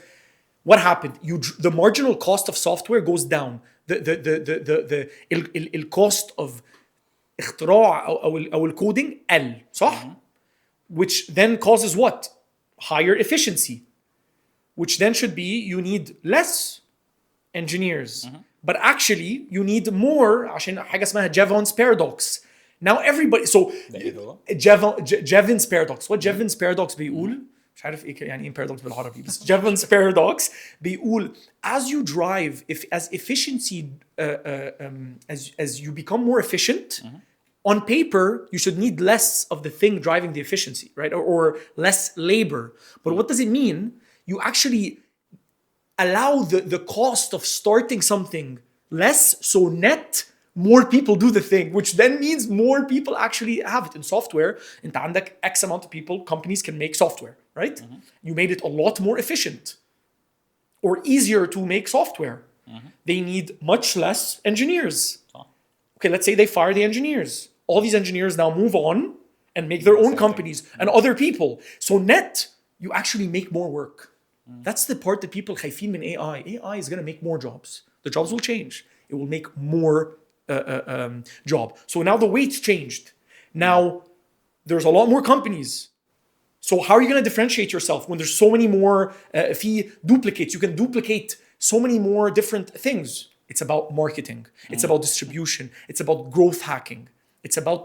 what happened the marginal cost of software goes down. the cost of اختراع او الكودينج قل صح. which then causes what higher efficiency which then should be you need less engineers but actually you need more عشان حاجه اسمها Jevons paradox. Now everybody so Jevons paradox. What Jevons paradox بيقول مش عارف ايه يعني ايه paradox بالعربي بس Jevons paradox بيقول as you drive as efficiency as you become more efficient on paper you should need less of the thing driving the efficiency right or less labor. But what does it mean? You actually allow the cost of starting something less so net more people do the thing which then means more people actually have it. In software انت عندك X amount of people companies can make software right. You made it a lot more efficient or easier to make software. They need much less engineers. Okay, let's say they fire the engineers. All these engineers now move on and make their own companies and other people. So net you actually make more work. That's the part that people خايفين من AI. AI is going to make more jobs. The jobs will change. It will make more job. So now the weight's changed. Now there's a lot more companies. So how are you going to differentiate yourself when there's so many more duplicates? You can duplicate so many more different things. It's about marketing. It's about distribution. It's about growth hacking. It's about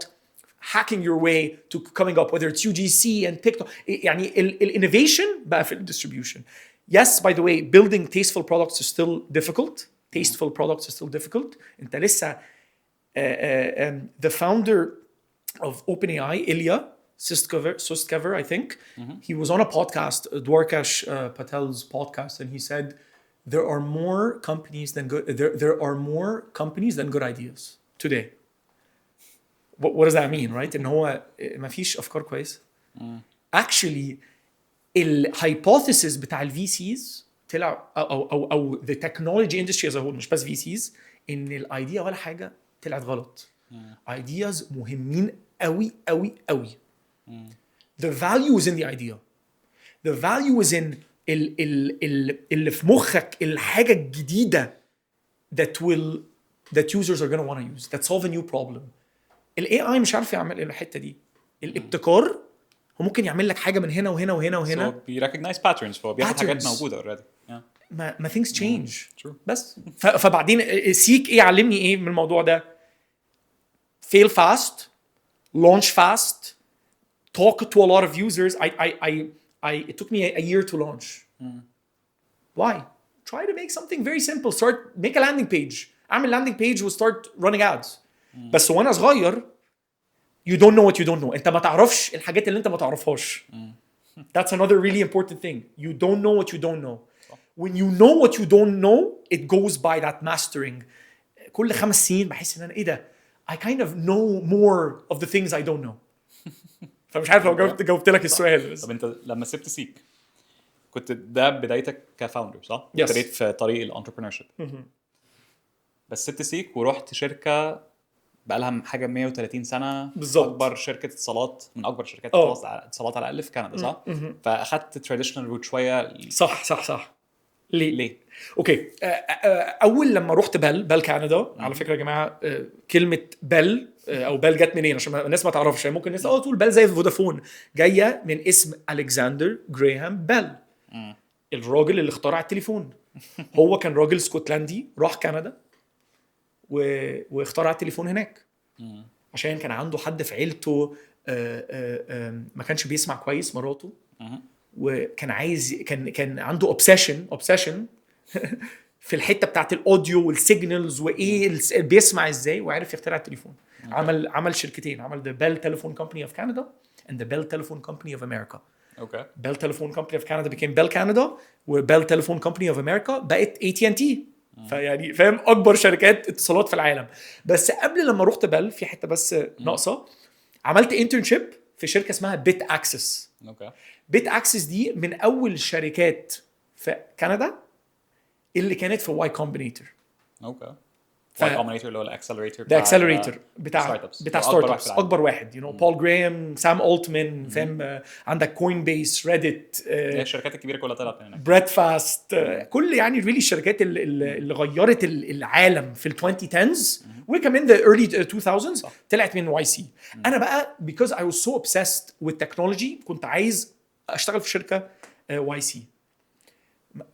hacking your way to coming up, whether it's UGC and TikTok. يعني innovation بقى في distribution. Yes, by the way, building tasteful products is still difficult. Tasteful products is still difficult. انت لسه the founder of OpenAI, Ilya Sutskever, I think, he was on a podcast, Dwarkesh Patel's podcast, and he said there are more companies than good ideas today. What does that mean, right? إن هو ما فيش أفكار كويسة. Actually, الhypothesis بتاع ال VCs طلع أو the technology industry as a whole مش بس VCs إن الidea ولا حاجة طلعت غلط. Ideas مهمين قوي قوي قوي. The value is in the idea. The value is in اللي في مخك الحاجة الجديدة that users are going to want to use that solve a new problem. ال AI مش عارف يعمل الحتة دي. الابتكار هو ممكن يعمل لك حاجة من هنا وهنا وهنا وهنا. So he recognize patterns بياخد حاجات موجودة already. Yeah. ما things change. True. بس فبعدين سيك ايه علمني ايه من الموضوع ده. Fail fast, launch fast, talk to a lot of users. It took me a year to launch. Why? Try to make something very simple. Make a landing page. اعمل landing page و start running ads. بس وانا صغير you don't know what you don't know. انت ما تعرفش الحاجات اللي انت ما تعرفهاش. That's another really important thing. You don't know what you don't know. When you know what you don't know, it goes by that mastering. كل 5 سنين بحس ان انا ايه ده I kind of know more of the things I don't know. فمش عارف لو جاوبت لك السؤال بس. طب انت لما سبت سيك كنت ده بدايتك كفاوندر صح؟ Yes. ابتديت في طريق الانتربرينورشيب. بس سبت سيك ورحت شركه بقى لها حاجه 130 سنه بالظبط. اكبر شركه اتصالات من اكبر شركات اتصالات على الاقل في كندا صح؟ فاخدت تراديشنال روت شويه. صح ليه؟ ليه؟ اوكي اول لما رحت بال كندا على فكره يا جماعه كلمه بال او بال جت منين عشان الناس ما تعرفش يعني ممكن الناس تقول بال زي فودافون جايه من اسم الكسندر جراهام بيل الراجل اللي اخترع التليفون. هو كان راجل اسكتلندي راح كندا واخترع التليفون هناك عشان كان عنده حد في عيلته ما كانش بيسمع كويس مراته وكان عايز كان عنده اوبسيشن في الحته بتاعت الاوديو والسيجنالز وايه بيسمع ازاي وعرف يخترع التليفون. عمل شركتين عمل the Bell Telephone Company of Canada and the Bell Telephone Company of America. اوكي. Bell Telephone Company of Canada became Bell Canada و Bell Telephone Company of America بقت AT&T. فيعني فاهم اكبر شركات اتصالات في العالم. بس قبل لما رحت بل في حته بس ناقصه عملت انترنشيب في شركه اسمها بيت اكسس. اوكي. بيت اكسس دي من اول الشركات في كندا اللي كانت في واي كومبينيتور. اوكي. واي كومبينيتور اللي هو الاكسلريتور ده اكسلريتور بتاع ستارت ابس اكبر واحد يو نو بول جراهام سام التمان فاهم عندك كوين بيس ريدت الشركات الكبيره كلها طلعت من هناك. بريد فاست كل يعني ريلي الشركات اللي غيرت العالم في ال 2010s وكمان the early 2000s طلعت من واي سي. انا بقى because I was so obsessed with technology كنت عايز اشتغل في شركه واي سي.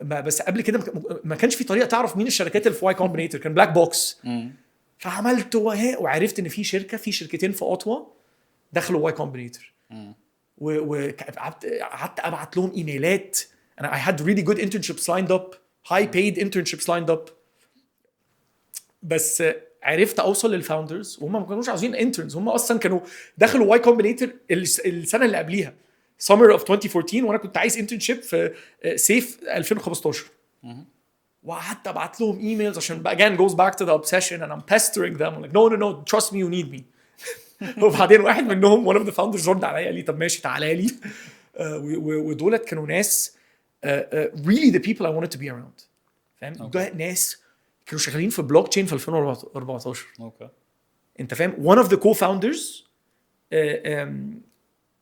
بس قبل كده ما كانش في طريقه تعرف مين الشركات اللي في واي كومبينيتور كان بلاك بوكس. فعملت وعرفت ان في شركتين في اوتوا دخلوا واي كومبينيتور وقعدت ابعت لهم ايميلات. انا I had really good internships lined up high paid internships lined up بس عرفت اوصل للفاوندرز وهم ما كانوش عاوزين انترنز. هم اصلا كانوا دخلوا واي كومبينيتور السنه اللي قبليها summer of 2014 وانا كنت عايز internship في صيف 2015 وقعدت ابعت لهم ايميلز عشان again goes back to the obsession and I'm pestering them I'm like no trust me you need me. وبعدين واحد منهم one of the founders رد عليا قال لي طب ماشي تعالى لي ودولت كانوا ناس really the people I wanted to be around فاهم. ده ناس كانوا شغالين في بلوك تشين في 2014. اوكي. انت فاهم one of the co-founders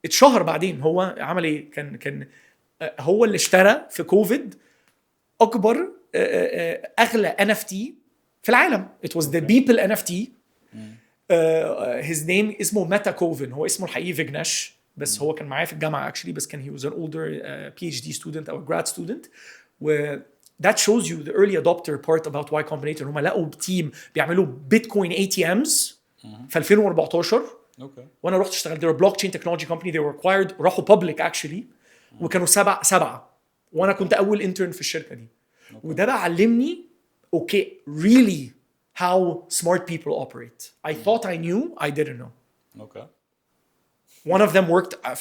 اتشهر بعدين. هو عمل ايه كان هو اللي اشترى في كوفيد اكبر اغلى NFT في العالم. it was the Beeple NFT. his name اسمه ميتا كوفن. هو اسمه الحقيقي فيجناش بس هو كان معايا في الجامعه actually بس كان he was an older PhD student او grad student و that shows you the early adopter part about Y Combinator. هم لقوا تيم بيعملوا بيتكوين ATMs في 2014 اوكي. وانا رحت اشتغلت there blockchain technology company they were acquired راحوا public actually وكانوا سبعة وانا كنت اول intern في الشركه دي. وده بقى علمني okay really how smart people operate. I thought I knew I didn't know. اوكي. One of them worked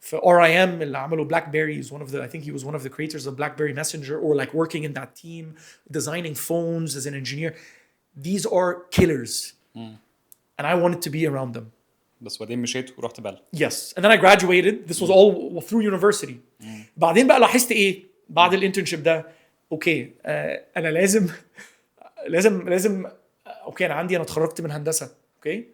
في RIM اللي عملوا BlackBerry is one of the I think he was one of the creators of BlackBerry Messenger or like working in that team designing phones as an engineer. These are killers. And I wanted to be around them. بس بعدين مشيت ورحت بال. Yes. And then I graduated. This was all through university. بعدين بقى لاحظت ايه بعد الانترنشيب ده اوكي انا لازم اوكي انا اتخرجت من هندسه اوكي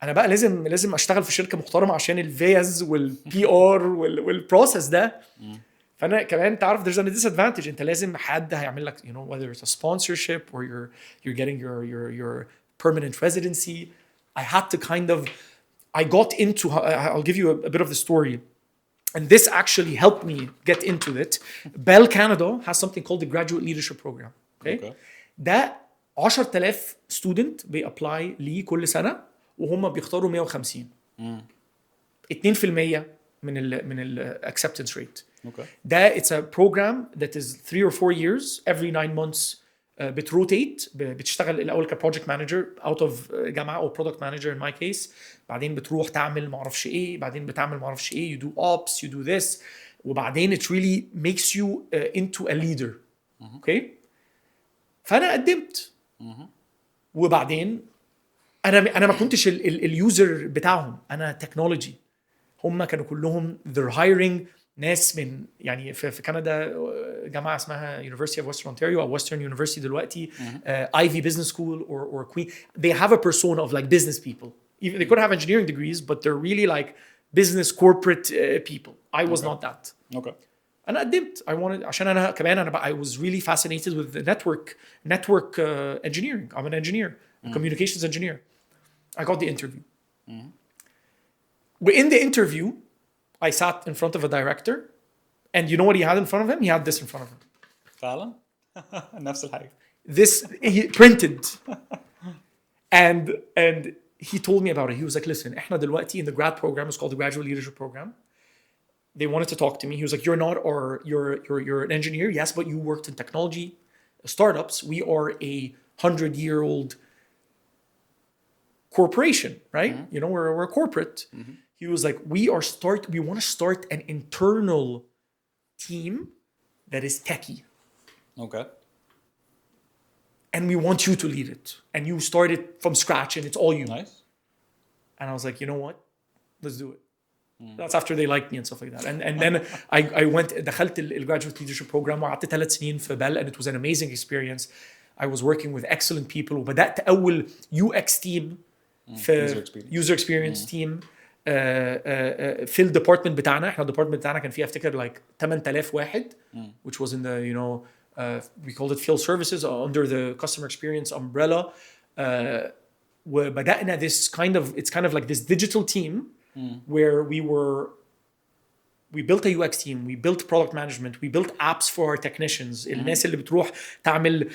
انا بقى لازم اشتغل في شركه محترمه عشان الفيز والبي ار والبروسيس ده. فانا كمان تعرف there's a disadvantage. انت لازم حد هيعمل لك you know whether it's a sponsorship or you're getting your permanent residency. I had to kind of I got into I'll give you a bit of the story and this actually helped me get into it. Bell Canada has something called the Graduate Leadership Program. Okay. ده 10,000 student بيابلاي ليه كل سنه وهم بيختاروا 150 2% من ال acceptance rate. Okay. ده it's a program that is 3 or 4 years every 9 months بتروتيت، بتشتغل الاول كبروجكت مانجر اوت اوف جامعه او برودكت مانجر ان ماي كيس، بعدين بتروح تعمل ما اعرفش ايه، بعدين بتعمل ما اعرفش ايه، you do ops, you do this، وبعدين it really makes you into a leader. اوكي فانا قدمت، وبعدين انا ما كنتش اليوزر بتاعهم، انا تكنولوجي. هم كانوا كلهم they're hiring ناس من يعني في كندا جامعه اسمها University of Western Ontario او Western University دلوقتي Ivy Business School or Queen. They have a persona of like business people. Even they could have engineering degrees but they're really like business corporate people. I was not that. Okay. انا قدمت I wanted عشان انا كمان انا I was really fascinated with the network engineering. I'm an engineer, a communications engineer. I got the interview. In the interview, I sat in front of a director, and you know what he had in front of him? He had this in front of him. فعلا نفس الحاجة. This he printed, and he told me about it. He was like, "Listen, احنا دلوقتي in the grad program, it's called the Graduate Leadership Program. They wanted to talk to me. He was like, "You're not, or you're an engineer, yes, but you worked in technology startups. We are a 100-year-old corporation, right? You know, we're a corporate." He was like, we want to start an internal team that is techie. Okay. And we want you to lead it. And you start it from scratch and it's all you. Nice. And I was like, you know what? Let's do it. That's after they liked me and stuff like that. And then I went, دخلت graduate leadership program وقعدت 3 سنين في Bell, and it was an amazing experience. I was working with excellent people. وبدأت أول UX team في user experience team في الديبارتمنت بتاعنا. احنا الديبارتمنت بتاعنا كان فيه افتكر like 8000 واحد which was in the we called it field services under the customer experience umbrella. وبدأنا this it's kind of like this digital team where we built a UX team, we built product management, we built apps for our technicians. الناس اللي بتروح تعمل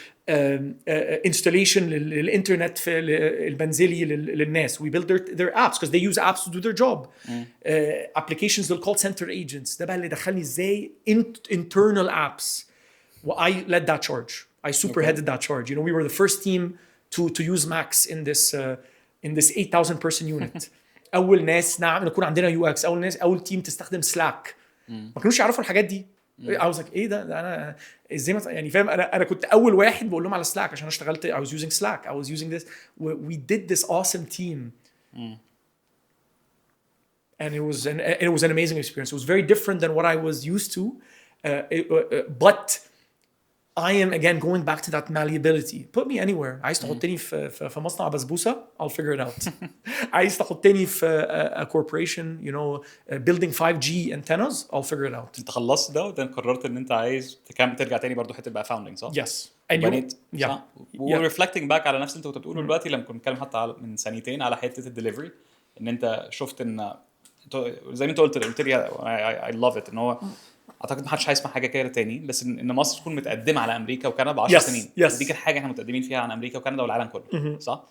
installation للإنترنت في المنزلي للناس. We built their apps because they use apps to do their job. Applications لل call center agents. ده بقى اللي دخلني ازاي internal apps. I led that charge. I superheaded that charge. You know, we were the first team to use Macs in this 8,000 person unit. اول ناس نكون عندنا UX، اول تيم تستخدم Slack. ما كانوش يعرفوا الحاجات دي. I was like ايه ده انا ازاي يعني فاهم. انا كنت اول واحد بقول لهم على Slack عشان اشتغلت. I was using Slack, I was using this. We did this awesome team. And it was an amazing experience. It was very different than what I was used to. But I am again going back to that malleability. Put me anywhere. عايز تحطني في مصنع بسبوسة, I'll figure it out. عايز تحطني في a corporation, you know, building 5G antennas, I'll figure it out. انت خلصت ده وبعدين قررت ان انت عايز ترجع تاني برضو حته بقى founding صح؟ Yes. بنيت yeah. صح؟ وريفلكتنج باك على نفس اللي انت كنت بتقوله دلوقتي لما كنا بنتكلم حتى من سنتين على حته الدليفري، ان انت شفت ان زي ما انت قلت لي I love it ان هو اعتقد ما حدش هيسمع حاجه كده تاني، بس ان مصر تكون متقدمه على امريكا وكندا ب 10 سنين. دي كانت حاجه احنا متقدمين فيها عن امريكا وكندا والعالم كله صح؟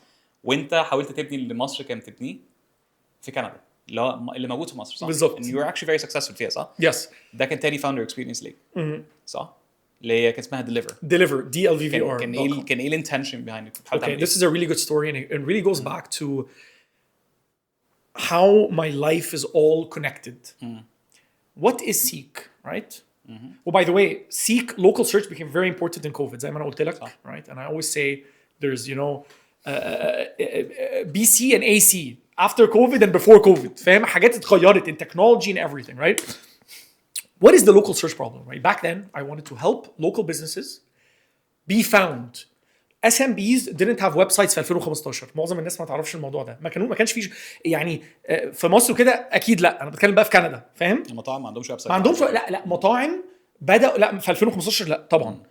وانت حاولت تبني اللي مصر كانت تبنيه في كندا اللي موجود في مصر صح؟ بالظبط. and you were actually very successful فيها صح؟ Yes. ده كان تاني founder experience ليك صح؟ اللي هي كانت اسمها deliver DLVVR. كان ايه الانتنشن behind it؟ Okay, this is a really good story and it really goes back to how my life is all connected. What is Seek, right? Well, by the way, Seek local search became very important in COVID. زي ما أنا قلت لك, right? And I always say there's, you know, BC and AC after COVID and before COVID. فاهم حاجات اتغيرت in technology and everything, right? What is the local search problem, right? Back then, I wanted to help local businesses be found. SMBs didn't have websites في 2015. معظم الناس ما تعرفش الموضوع ده. ما كانش فيه يعني في مصر كده اكيد لا. انا بتكلم بقى في كندا فاهم. المطاعم ما عندهمش ويب سايت. ما عندهمش لا مطاعم بدأ لا في 2015 لا طبعا.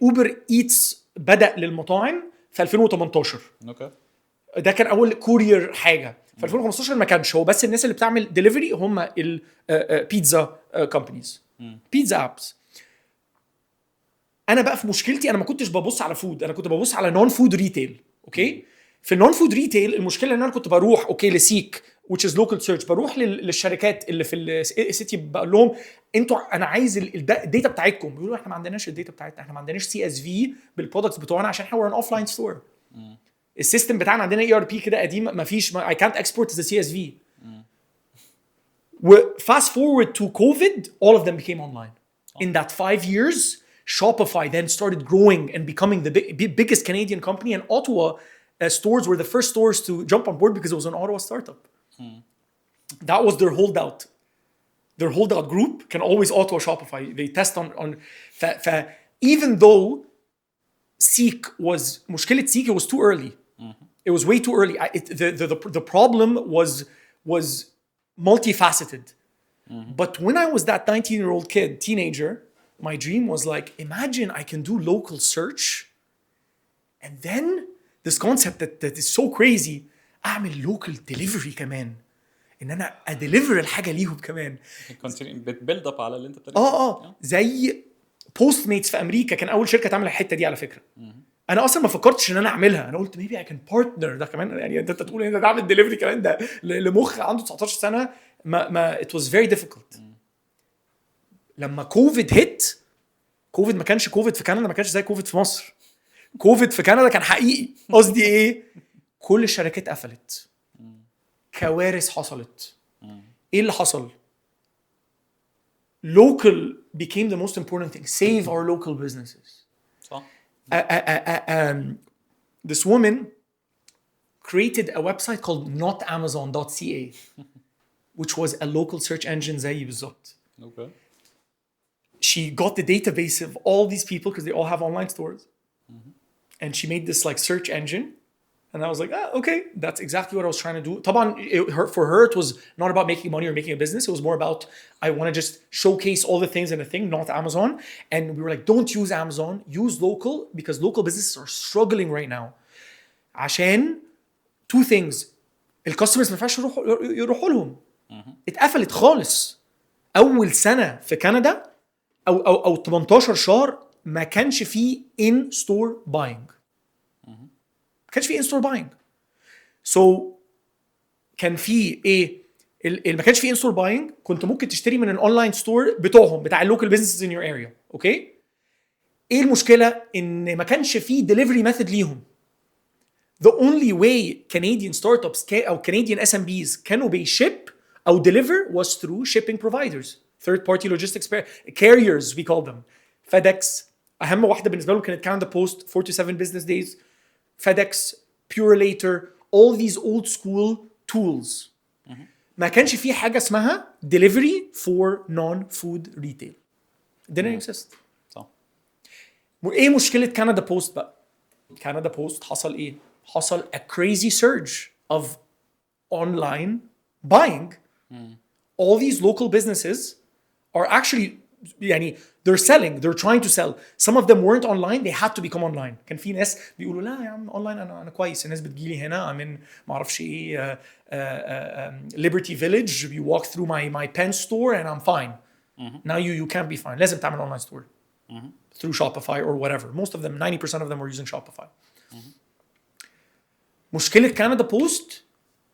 اوبر ايتس بدأ للمطاعم في 2018. اوكي. ده كان اول كورير حاجه. في 2015 ما كانش هو بس الناس اللي بتعمل ديليفري هم البيتزا كومبانيز بيتزا ابس. انا بقى في مشكلتي انا ما كنتش ببص على فود, انا كنت ببص على نون فود ريتيل. اوكي في النون فود ريتيل المشكله ان انا كنت بروح اوكي لسيك which is local search. بروح للشركات اللي في السيتي بقول لهم انتوا انا عايز الداتا بتاعتكم. بيقولوا احنا ما عندناش الداتا بتاعتنا، احنا ما عندناش سي اس في بالبرودكتس بتوعنا عشان احنا ان اوف لاين ستور. السيستم بتاعنا عندنا اي ار بي كده قديم ما فيش I can't export as a CSV. Fast forward to COVID, all of them became online. In that 5 years, Shopify then started growing and becoming the biggest Canadian company, and Ottawa stores were the first stores to jump on board because it was an Ottawa startup. That was their holdout. Their holdout group can always Ottawa Shopify. They test on even though Seek was مشكلة Seek, it was too early. It was way too early. The problem was multifaceted. But when I was that 19-year-old kid, teenager, my dream was like, imagine I can do local search and then this concept that is so crazy, اعمل local delivery كمان. ان انا اديليفر الحاجه ليهم كمان. بتبيلد اب على اللي انت بتعمله. زي بوست ميتس في امريكا كان اول شركه تعمل الحته دي على فكره. انا اصلا ما فكرتش ان انا اعملها، انا قلت maybe I can partner. ده كمان يعني انت تقول ان انت تعمل ديليفري كمان ده لمخ عنده 19 سنه ما it was very difficult. لما كوفيد هيت، كوفيد ما كانش كوفيد في كندا، ما كانش زي كوفيد في مصر. كوفيد في كندا كان حقيقي. قصدي ايه؟ كل الشركات قفلت، كوارث حصلت. ايه اللي حصل؟ local became the most important thing. Save our local businesses. صح. This woman created a website called notamazon.ca which was a local search engine زي بالظبط. Okay. She got the database of all these people because they all have online stores. And she made this like search engine. And I was like, okay, that's exactly what I was trying to do. طبعا for her it was not about making money or making a business. It was more about I want to just showcase all the things in a thing, not Amazon. And we were like, don't use Amazon, use local because local businesses are struggling right now. عشان two things. الكاستمرز ما ينفعش يروحوا لهم. اتقفلت خالص. أول سنة في كندا أو 18 شهر ما كانش فيه in store buying. كانش في in-store buying. So كان في ايه اللي ما كانش في in-store buying، كنت ممكن تشتري من الاونلاين ستور بتوعهم بتاع اللوكال businesses in your area. اوكي، ايه المشكله؟ ان ما كانش في delivery method ليهم. The only way Canadian startups او Canadian SMBs كانوا بيشip او deliver was through shipping providers, third party logistics carriers we call them. FedEx اهم واحده بالنسبه لهم كانت Canada Post 4 to 7 business days. FedEx, Purolator, all these old school tools. ما كانش في حاجة اسمها delivery for non-food retail. Didn't exist. صح. ايه مشكلة كندا بوست بقى؟ كندا بوست حصل ايه؟ حصل a crazy surge of online buying. All these local businesses are actually يعني they're selling, they're trying to sell. Some of them weren't online, they had to become online. كان في ناس بيقولوا لا يا عم اونلاين انا كويس. الناس بتجيلي هنا من ما اعرفش ايه Liberty Village, you walk through my pen store and I'm fine. Now you can't be fine. لازم تعمل online store through Shopify or whatever. Most of them, 90% of them were using Shopify. مشكلة كندا بوست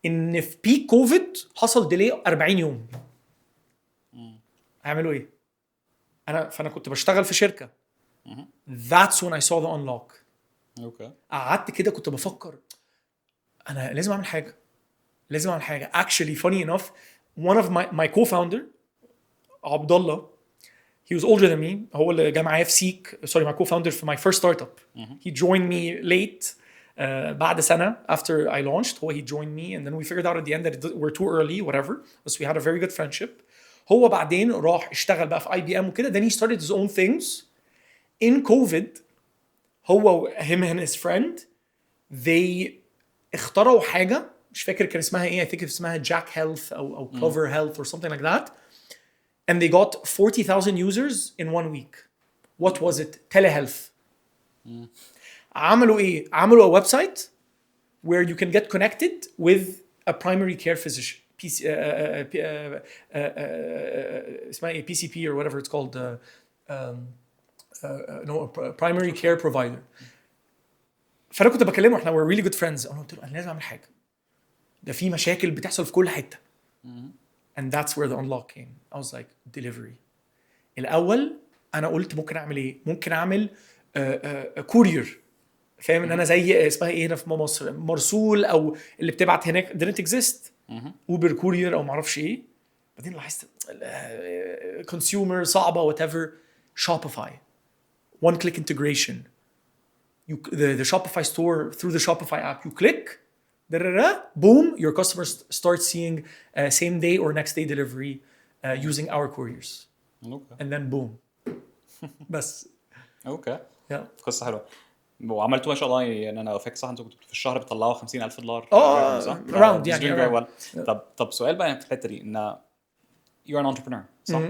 ان في بيك كوفيد حصل ديلي 40 يوم. هيعملوا ايه؟ فانا كنت بشتغل في شركه. That's when I saw the unlock. Okay. قعدت كده كنت بفكر انا لازم اعمل حاجه. Actually funny enough, one of my co-founder عبد الله, he was older than me. هو اللي جه معايا في سيك. Sorry, my co-founder في my first startup. He joined me late. بعد سنة after I launched, he joined me and then we figured out at the end that we're too early, whatever. But we had a very good friendship. هو بعدين راح اشتغل بقى في IBM وكده. Then he started his own things. In COVID, هو him and his friend, they اخترعوا حاجة مش فاكر كان اسمها ايه. I think اسمها Jack Health أو Cover Health or something like that. And they got 40,000 users in 1 week. What was it? Telehealth. عملوا ايه؟ عملوا a website where you can get connected with a primary care physician. اسمها ايه؟ PCP or whatever it's called. No, primary care provider. فانا كنت بكلمه, احنا we're really good friends. انا قلت له انا لازم اعمل حاجه. ده في مشاكل بتحصل في كل حته. and that's where the unlock came. I was like delivery. الاول انا قلت ممكن اعمل ايه؟ ممكن اعمل كورير، فاهم؟ ان انا زي اسمها ايه هنا في مصر، مرسول، او اللي بتبعت هناك didn't exist. اوبر كورير او معرفش ايه. بعدين لاحظت كونسيومر صعبه whatever. Shopify, one click integration. The Shopify store through the Shopify app, you click, boom, your customers start seeing same day or next day delivery using our couriers. اوكي And then boom. بس اوكي yeah. قصه حلوه. وعملتوا ما شاء الله يعني انا فاكر صح انتوا كنتوا في الشهر بتطلعوا $50,000 صح؟ around It's يعني doing very around. well. طب سؤال بقى في الحته دي ان you're an entrepreneur صح؟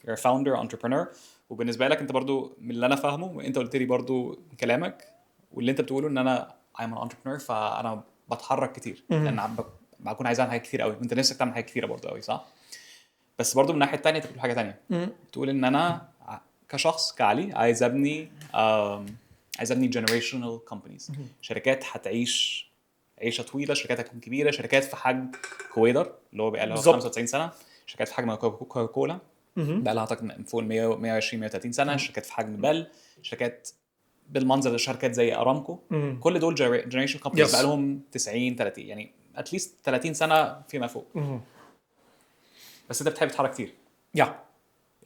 you're a founder entrepreneur. وبالنسبه لك انت برضو من اللي انا فاهمه انت قلت لي برضو من كلامك واللي انت بتقوله ان انا I'm an entrepreneur فانا بتحرك كتير لان بكون عايز اعمل حاجات كتير قوي وانت نفسك تعمل حاجات كتيره برضو قوي صح؟ بس برضو من الناحيه الثانيه انت بتقول حاجه ثانيه بتقول ان انا كشخص كعلي عايز ابني generational companies. شركات هتعيش عيشه طويله، شركات هتكون كبيره، شركات في حجم كويدر اللي هو بقى له 95 سنه، شركات في حجم كوكاكولا بقى لها اعتقد فوق 120 130 سنه، شركات في حجم بل، شركات بالمنظر ده شركات زي ارامكو. كل دول جنريشن كومبانيز بقى لهم 90 30 يعني اتليست 30 سنه فيما فوق. بس انت بتحب تتحرك كتير.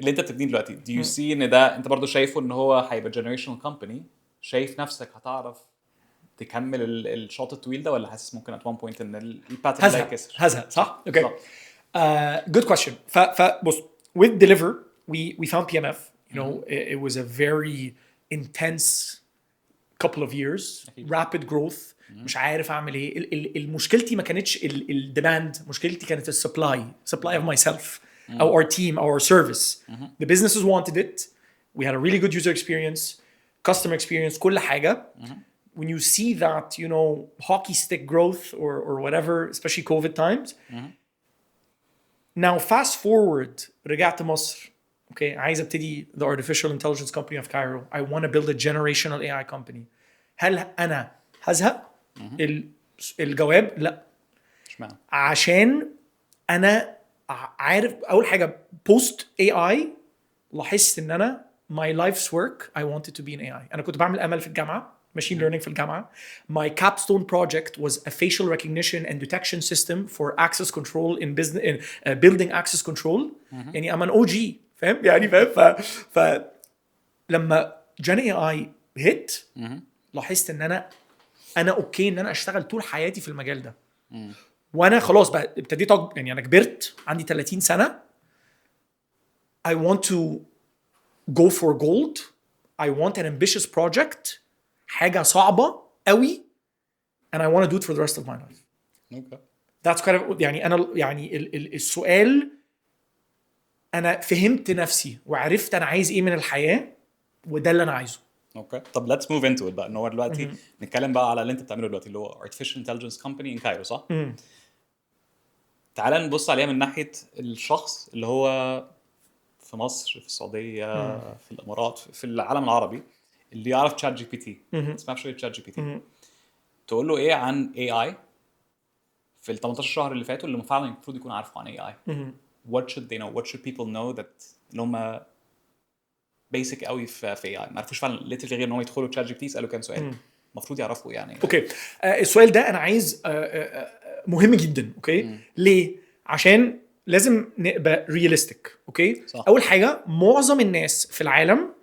اللي انت بتبنيه دلوقتي do you see ان ده انت برضو شايفه ان هو هيبقى generational company؟ شايف نفسك هتعرف تكمل الشوط الطويل ده ولا حاسس ممكن at one point ان الباترن ده يكسر؟ هزهق صح؟ اوكي. Good question. فبص with Deliver we found PMF. You know it was a very intense couple of years. Rapid growth. مش عارف اعمل ايه. المشكلتي ما كانتش الديماند، مشكلتي كانت السبلاي of myself. Our team, our service. The businesses wanted it. We had a really good user experience, customer experience, كل حاجة. When you see that, you know, hockey stick growth or whatever, especially COVID times. Now fast forward, رجعت مصر. Okay, عايز ابتدي the artificial intelligence company of Cairo. I want to build a generational AI company. هل أنا هزهق؟ الجواب لا. عشان أنا عارف اول حاجه بوست AI لاحظت ان انا my life's work I wanted to be in AI. انا كنت بعمل ML في الجامعه، machine learning في الجامعه. My capstone project was a facial recognition and detection system for access control in business in building access control. يعني I'm an OG فاهم يعني فاهم. ف لما Gen AI hit لاحظت ان انا اوكي ان انا اشتغل طول حياتي في المجال ده. وانا خلاص بقى ابتديت يعني انا كبرت عندي 30 سنه. I want to go for gold. I want an ambitious project. حاجه صعبه قوي and I want to do it for the rest of my life. Okay. That's kind of يعني انا يعني السؤال انا فهمت نفسي وعرفت انا عايز ايه من الحياه وده اللي انا عايزه. اوكي طب let's move into it بقى ان هو دلوقتي نتكلم بقى على اللي انت بتعمله دلوقتي اللي هو artificial intelligence company in Cairo صح؟ تعال نبص عليها من ناحيه الشخص اللي هو في مصر في السعوديه في الامارات في العالم العربي اللي يعرف تشات جي بي تي. اسمها شويه تشات جي بي تي. تقول له ايه عن اي اي في ال 18 شهر اللي فاتوا اللي فعلا المفروض يكونوا عارفوا عن اي اي. what should they know? What should people know that اللي هم بيسك قوي في اي اي ما عرفوش فعلا literally غير ان هم يدخلوا تشات جي بي تي يسالوا كام سؤال المفروض يعرفوا يعني. اوكي السؤال ده انا عايز مهم جدا. اوكي ليه؟ عشان لازم نبقى رياليستيك. اوكي صح. اول حاجه معظم الناس في العالم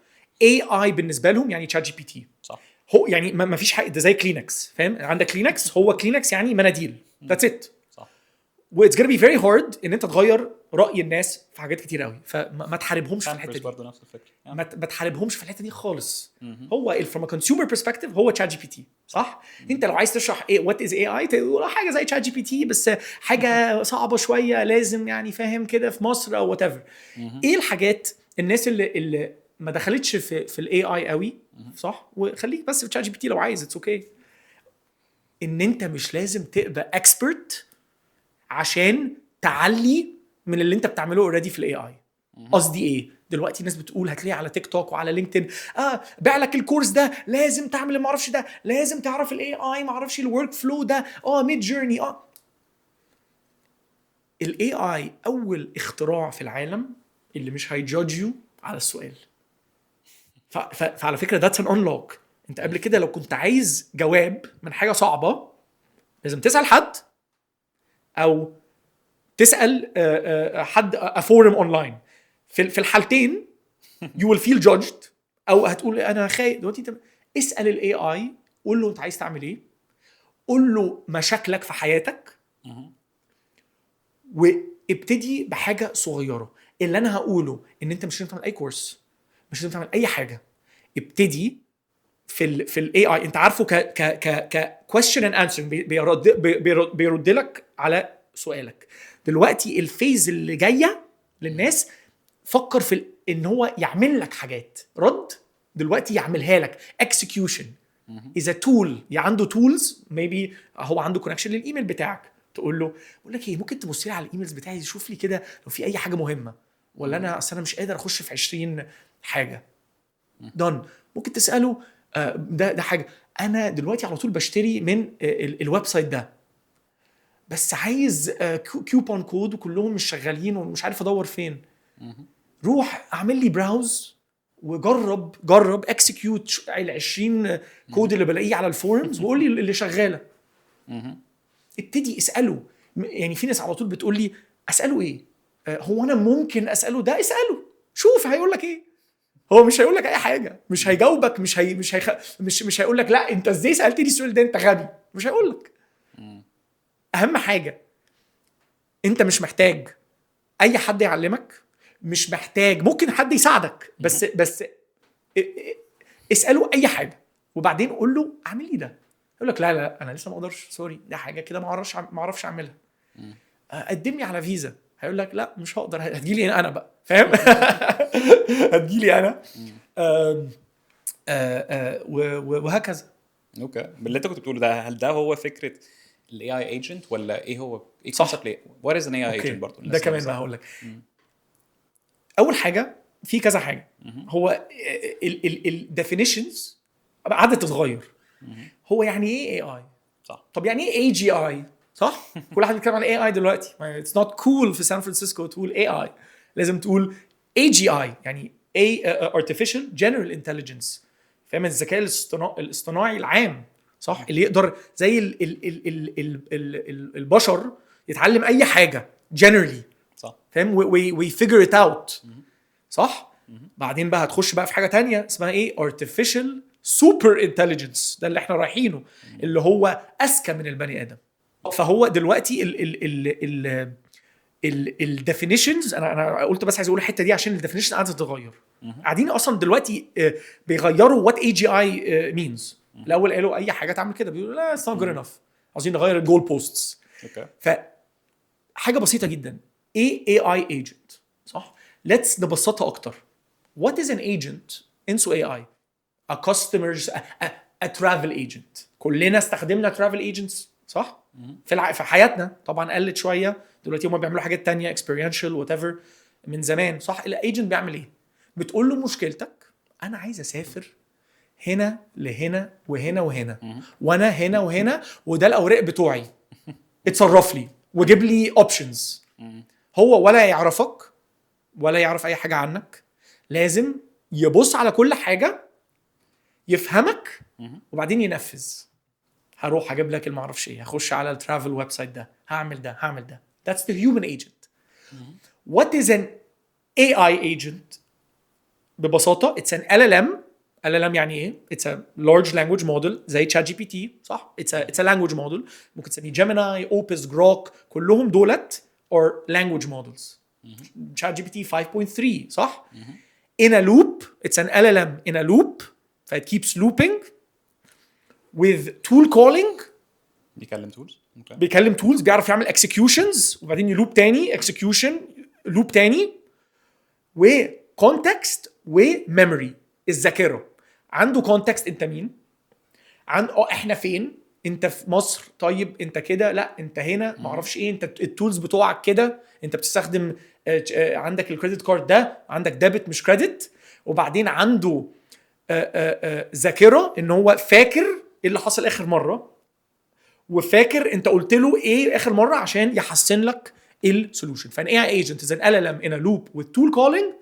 اي اي بالنسبه لهم يعني تشات جي بي تي. صح. هو يعني ما فيش حاجه ده زي كلينكس فاهم؟ عندك كلينكس هو كلينكس يعني مناديل. That's it. صح. It's gonna be very hard ان انت تغير راي الناس في حاجات كتير قوي فما تحاربهمش في الحته دي. برضه نفس الفكره. ما تحاربهمش في الحته دي خالص. هو from a consumer perspective هو تشات جي بي تي صح. انت لو عايز تشرح ايه what is AI تقول حاجه زي تشات جي بي تي بس حاجه صعبه شويه لازم يعني فاهم كده في مصر او whatever. ايه الحاجات الناس اللي ما دخلتش في الاي اي قوي صح وخليك بس في تشات جي بي تي لو عايز اتس اوكي. ان انت مش لازم تبقى اكسبرت عشان تعلي من اللي انت بتعمله اوريدي في الاي اي. قصدي ايه؟ دلوقتي الناس بتقول هتلاقي على تيك توك وعلى لينكدين بيع لك الكورس ده لازم تعمل ما اعرفش ده لازم تعرف الاي اي ما اعرفش الورك فلو ده ميد جيرني الاي اي اول اختراع في العالم اللي مش هيجادج على السؤال. فعلى فكره ذاتس ان انلوك. انت قبل كده لو كنت عايز جواب من حاجه صعبه لازم تسال حد او تسال حد فورم اونلاين. في الحالتين you will feel judged او هتقول انا خايف. دلوقتي انت اسال الاي اي، قول له انت عايز تعمل ايه، قول له مشاكلك في حياتك، وابتدي بحاجه صغيره. اللي انا هقوله ان انت مش لازم تعمل اي كورس، مش لازم تعمل اي حاجه. ابتدي في الاي اي. انت عارفه ك question and answer، بيرد لك على سؤالك. دلوقتي الفيز اللي جايه للناس، فكر في ان هو يعمل لك حاجات رد دلوقتي يعملها لك execution. اذا تول عنده تولز، maybe هو عنده كونكشن للايميل بتاعك، تقول له بقول لك ايه، ممكن تبص لي على الايميلز بتاعي تشوف لي كده لو في اي حاجه مهمه، ولا انا اصل انا مش قادر اخش في 20 حاجه. دون. ممكن تساله ده حاجه انا دلوقتي على طول بشتري من الويب سايت ده، بس عايز كيوبون كود وكلهم مش شغالين ومش عارف ادور فين. روح اعمل لي براوز وجرب اكسكيوت ال 20 كود اللي بلاقيه على الفورمز وقول لي اللي شغاله. ابتدي اساله. يعني في ناس على طول بتقول لي اساله ايه؟ هو انا ممكن اساله ده؟ اساله شوف هيقول لك ايه. هو مش هيقول لك اي حاجه، مش هيجاوبك، مش هيقول لك لا انت ازاي سالتني السؤال ده انت غبي. مش هيقول لك. اهم حاجه انت مش محتاج اي حد يعلمك، مش محتاج، ممكن حد يساعدك بس اساله اي حاجه وبعدين قول له اعمل لي ده. يقول لك لا انا لسه ما اقدرش، سوري ده حاجه كده ما اعرفش اعملها. قدمني على فيزا. هيقول لك لا مش هقدر، هتجيلي انا بقى، فاهم؟ هتجيلي انا. وهكذا. اوكي، باللي انت كنت بتقوله ده، هل ده هو فكره الاي اي ايجنت ولا ايه هو؟ ايه صح. كونسبت وات از ان اي اي ايجنت برضه؟ ده كمان بقى هقول لك. اول حاجه في كذا حاجه. هو الديفينيشنز قعدت تتغير. هو يعني ايه اي اي؟ صح. طب يعني ايه اي جي اي؟ صح. كل واحد بيتكلم عن اي اي دلوقتي. اتس نوت كول في سان فرانسيسكو تقول اي اي، لازم تقول اي جي اي، يعني اي artificial general intelligence. فاهم؟ الذكاء الاصطناعي العام، صح؟ اللي يقدر زي البشر يتعلم اي حاجه generally، صح. فاهم؟ وي figure it out، صح. بعدين بقى هتخش بقى في حاجه تانية اسمها ايه؟ artificial super intelligence. ده اللي احنا رايحينه، اللي هو اذكى من البني ادم. فهو دلوقتي الديفينيشنز، انا قلت بس عايز اقول الحته دي عشان الديفينيشن قاعده تتغير. قاعدين اصلا دلوقتي بيغيروا وات اي جي اي مينز. الاول قالوا اي حاجه تعمل كده، بيقولوا لا اتس نوت جود انف، عايزين نغير الجول بوستس. اوكي. فحاجه بسيطه جدا، ايه اي اي ايجنت؟ صح. ليتس نبسطها اكتر. وات از ان ايجنت ان سو اي اي؟ a customers a travel agent. كلنا استخدمنا travel agents، صح؟ في حياتنا طبعا قلت شويه دلوقتي، هم بيعملوا حاجات تانية experiential whatever من زمان، صح؟ الايجنت بيعمل ايه؟ بتقول له مشكلتك، انا عايز اسافر هنا لهنا وهنا وهنا، وانا هنا وهنا، وده الاوراق بتوعي، اتصرف لي وجيب لي اوبشنز. هو ولا يعرفك ولا يعرف اي حاجه عنك، لازم يبص على كل حاجه، يفهمك، وبعدين ينفذ. هروح اجيب لك المعرفش ايه، هخش على الترافل ويب سايت ده، هعمل ده. That's the human agent. What is an AI agent؟ ببساطة it's an LLM. LLM يعني ايه؟ It's a large language model زي ChatGPT، صح؟ It's a language model. ممكن تسميه Gemini, Opus, Grok، كلهم دولت or language models. ChatGPT 5.3، صح؟ In a loop. It's an LLM in a loop. ف it keeps looping with tool calling. بيكلم tools، بيعرف يعمل executions، وبعدين يلوب تاني execution، لوب تاني، و context و memory. الذاكرة عنده context، انت مين، احنا فين، انت في مصر، طيب انت كده، لا انت هنا، معرفش ايه، انت التولز بتوعك كده، انت بتستخدم عندك الكريدت كارد ده، عندك ديبت مش كريدت. وبعدين عنده ذاكرة ان هو فاكر ايه اللي حصل اخر مرة، وفاكر انت قلت له ايه اخر مرة عشان يحسن لك السولوشن. فان AI agent is an LLM in a loop with tool calling,